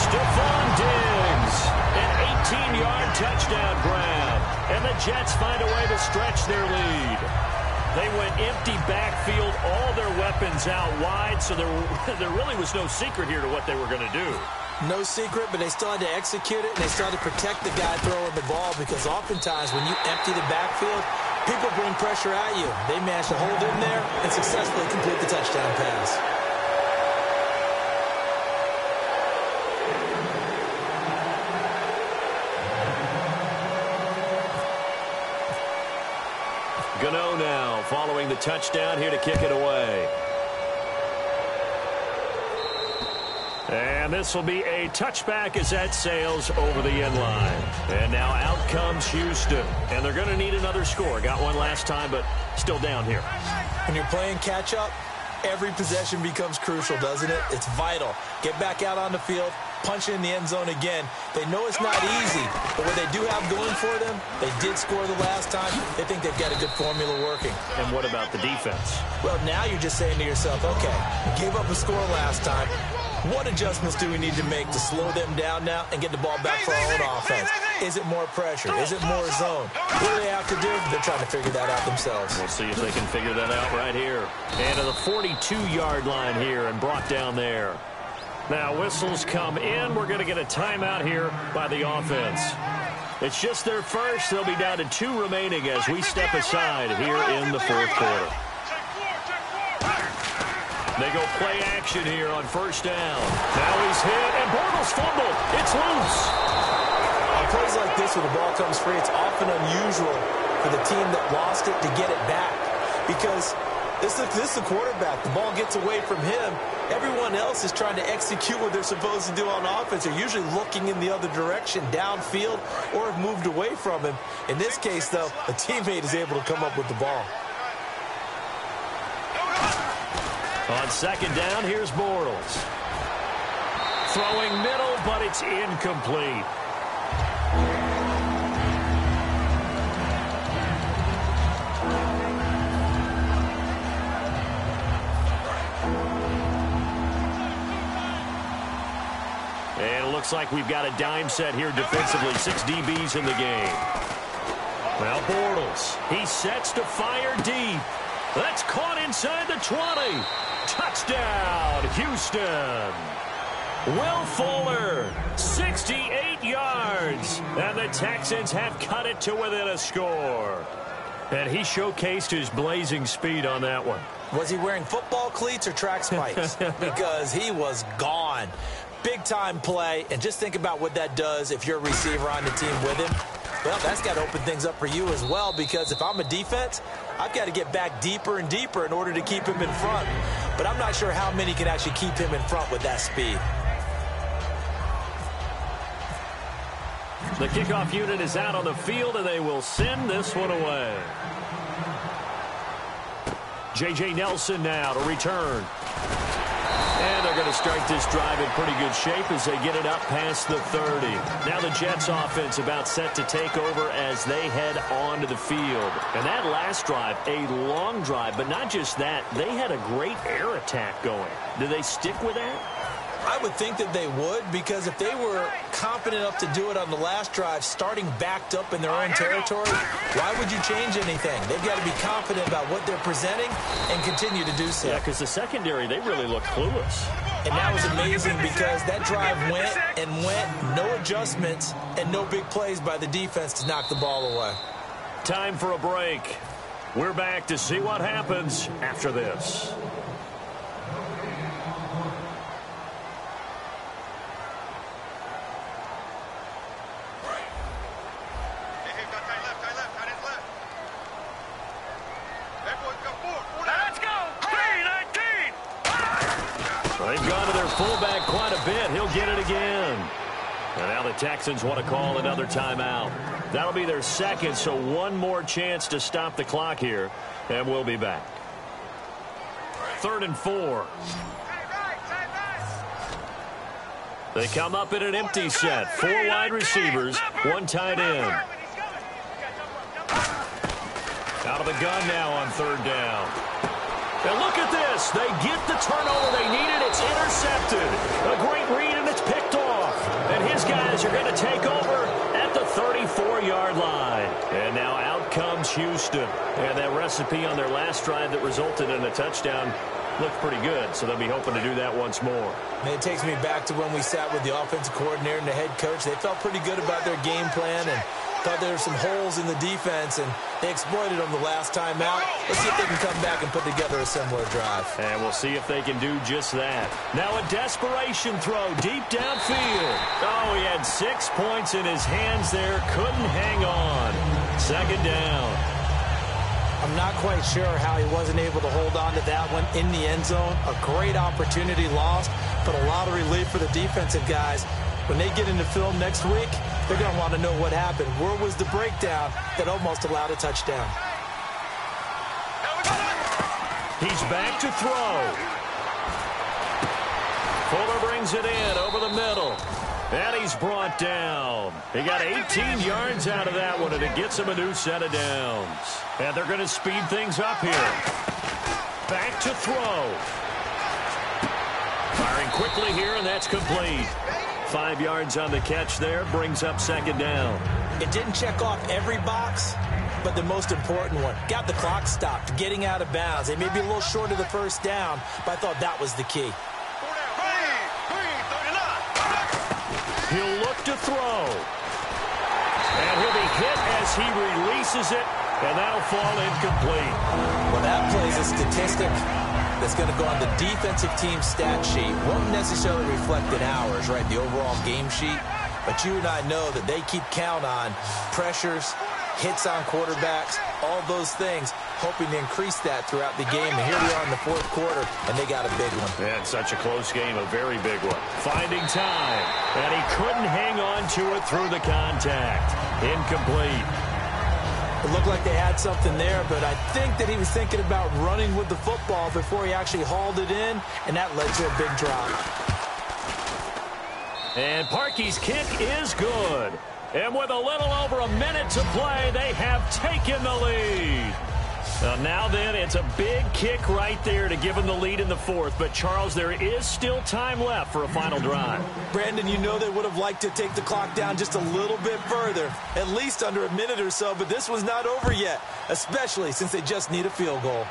Stephon Diggs, an 18-yard touchdown grab. And the Jets find a way to stretch their lead. They went empty backfield, all their weapons out wide, so there really was no secret here to what they were going to do. No secret, but they still had to execute it, and they still had to protect the guy throwing the ball because oftentimes when you empty the backfield, People bring pressure at you. They managed to hold in there and successfully complete the touchdown pass. Gano now following the touchdown here to kick it away. And this will be a touchback as that sails over the end line. And now out comes Houston. And they're going to need another score. Got one last time, but still down here. When you're playing catch-up, every possession becomes crucial, doesn't it? It's vital. Get back out on the field, punch in the end zone again. They know it's not easy, but what they do have going for them, they did score the last time. They think they've got a good formula working. And what about the defense? Well, now you're just saying to yourself, okay, we gave up a score last time. What adjustments do we need to make to slow them down now and get the ball back for our own offense? Is it more pressure? Is it more zone? What do they have to do? They're trying to figure that out themselves. We'll see if they can figure that out right here. And to the 42-yard line here and brought down there. Now whistles come in. We're going to get a timeout here by the offense. It's just their first. They'll be down to 2 remaining as we step aside here in the fourth quarter. They go play action here on first down. Now he's hit, and Bortles fumbled. It's loose. On plays like this where the ball comes free, it's often unusual for the team that lost it to get it back. Because this is the quarterback. The ball gets away from him. Everyone else is trying to execute what they're supposed to do on offense. They're usually looking in the other direction, downfield, or have moved away from him. In this case, though, a teammate is able to come up with the ball. On second down, here's Bortles. Throwing middle, but it's incomplete. And it looks like we've got a dime set here defensively. 6 DBs in the game. Well, Bortles, he sets to fire deep. That's caught inside the 20. Touchdown, Houston. Will Fuller, 68 yards. And the Texans have cut it to within a score. And he showcased his blazing speed on that one. Was he wearing football cleats or track spikes? Because he was gone. Big-time play. And just think about what that does if you're a receiver on the team with him. Well, that's got to open things up for you as well, because if I'm a defense, I've got to get back deeper and deeper in order to keep him in front. But I'm not sure how many can actually keep him in front with that speed. The kickoff unit is out on the field, and they will send this one away. J.J. Nelson now to return. And they're going to start this drive in pretty good shape as they get it up past the 30. Now the Jets offense about set to take over as they head onto the field. And that last drive, a long drive, but not just that, they had a great air attack going. Do they stick with that? I would think that they would, because if they were confident enough to do it on the last drive, starting backed up in their own territory, why would you change anything? They've got to be confident about what they're presenting and continue to do so. Yeah, because the secondary, they really look clueless. And that was amazing because that drive went and went, no adjustments and no big plays by the defense to knock the ball away. Time for a break. We're back to see what happens after this. They've gone to their fullback quite a bit. He'll get it again. And now the Texans want to call another timeout. That'll be their second, so one more chance to stop the clock here. And we'll be back. 3rd and 4. They come up in an empty set. 4 wide receivers, 1 tight end. Out of the gun now on 3rd down. And look at this. They get the turnover they needed. It's intercepted. A great read, and it's picked off. And his guys are going to take over at the 34-yard line. And now out comes Houston. And that recipe on their last drive that resulted in a touchdown looked pretty good, so they'll be hoping to do that once more. And it takes me back to when we sat with the offensive coordinator and the head coach. They felt pretty good about their game plan, and Thought there were some holes in the defense, and they exploited them the last time out. Let's see if they can come back and put together a similar drive. And we'll see if they can do just that. Now a desperation throw deep downfield. Oh, he had 6 points in his hands there. Couldn't hang on. Second down. I'm not quite sure how he wasn't able to hold on to that one in the end zone. A great opportunity lost, but a lot of relief for the defensive guys. When they get into film next week, they're going to want to know what happened. Where was the breakdown that almost allowed a touchdown? He's back to throw. Fuller brings it in over the middle. And he's brought down. He got 18 yards out of that one, and it gets him a new set of downs. And they're going to speed things up here. Back to throw. Firing quickly here, and that's complete. 5 yards on the catch there, brings up second down. It didn't check off every box, but the most important one. Got the clock stopped, getting out of bounds. They may be a little short of the first down, but I thought that was the key. He'll look to throw. And he'll be hit as he releases it, and that'll fall incomplete. Well, that plays a statistic that's going to go on the defensive team stat sheet. Won't necessarily reflect in ours, right, the overall game sheet. But you and I know that they keep count on pressures, hits on quarterbacks, all those things, hoping to increase that throughout the game. And here we are in the fourth quarter, and they got a big one. And such a close game, a very big one. Finding time, and he couldn't hang on to it through the contact. Incomplete. It looked like they had something there, but I think that he was thinking about running with the football before he actually hauled it in, and that led to a big drop. And Parkey's kick is good. And with a little over a minute to play, they have taken the lead. Now then, it's a big kick right there to give them the lead in the fourth. But, Charles, there is still time left for a final drive. Brandon, you know they would have liked to take the clock down just a little bit further, at least under a minute or so. But this was not over yet, especially since they just need a field goal.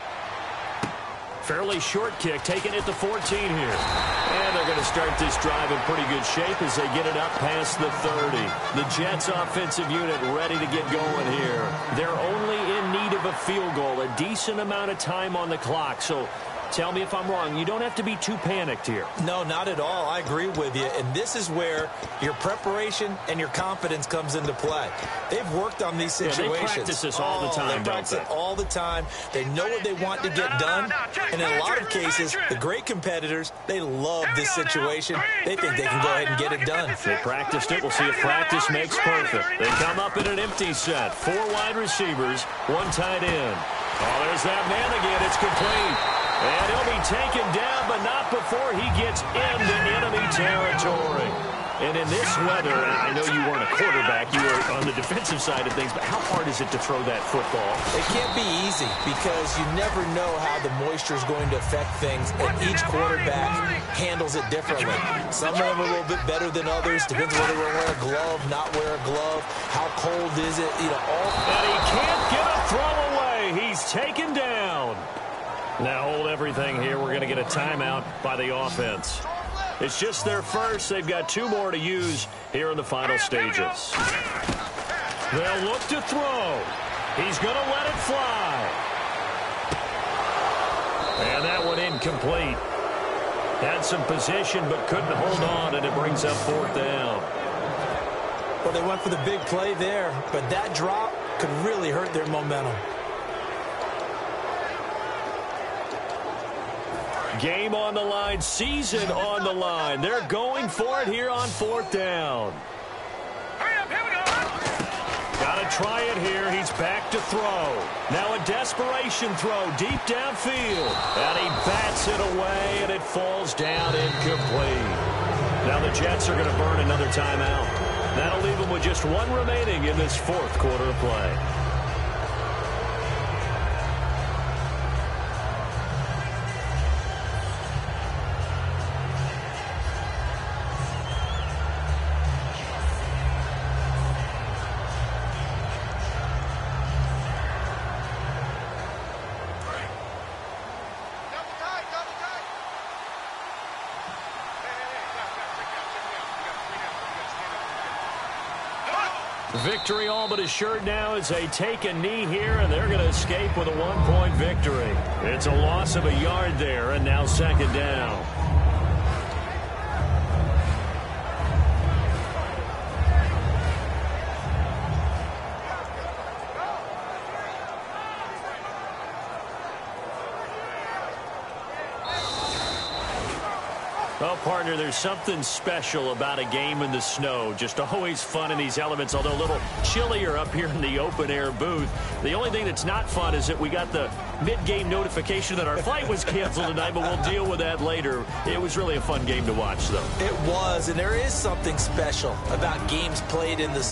Fairly short kick, taken at the 14 here. And they're going to start this drive in pretty good shape as they get it up past the 30. The Jets offensive unit ready to get going here. They're only in need of a field goal, a decent amount of time on the clock. So tell me if I'm wrong. You don't have to be too panicked here. No, not at all. I agree with you. And this is where your preparation and your confidence comes into play. They've worked on these situations. Yeah, they practice this all the time, they practice it all the time. They know what they want to get done. And in a lot of cases, the great competitors, they love this situation. They think they can go ahead and get it done. They practiced it. We'll see if practice makes perfect. They come up in an empty set. 4 wide receivers, 1 tight end. Oh, there's that man again. It's complete. And he'll be taken down, but not before he gets into enemy territory. And in this weather, I know you weren't a quarterback, you were on the defensive side of things, but how hard is it to throw that football? It can't be easy because you never know how the moisture is going to affect things, and each quarterback handles it differently. Some of them are a little bit better than others. Depends whether they wear a glove, not wear a glove. How cold is it? You know, all. And he can't get a throw away. He's taken down. Now hold everything here. We're going to get a timeout by the offense. It's just their first. They've got 2 more to use here in the final stages. They'll look to throw. He's going to let it fly. And that one incomplete. Had some position but couldn't hold on, and it brings up 4th down. Well, they went for the big play there, but that drop could really hurt their momentum. Game on the line, season on the line. They're going for it here on 4th down. Got to try it here. He's back to throw. Now a desperation throw deep downfield. And he bats it away, and it falls down incomplete. Now the Jets are going to burn another timeout. That'll leave them with just 1 remaining in this 4th quarter of play. Victory all but assured now as they take a knee here, and they're going to escape with a 1-point victory. It's a loss of a yard there, and now second down. Well, partner, there's something special about a game in the snow. Just always fun in these elements, although a little chillier up here in the open-air booth. The only thing that's not fun is that we got the mid-game notification that our flight was canceled tonight, but we'll deal with that later. It was really a fun game to watch, though. It was, and there is something special about games played in the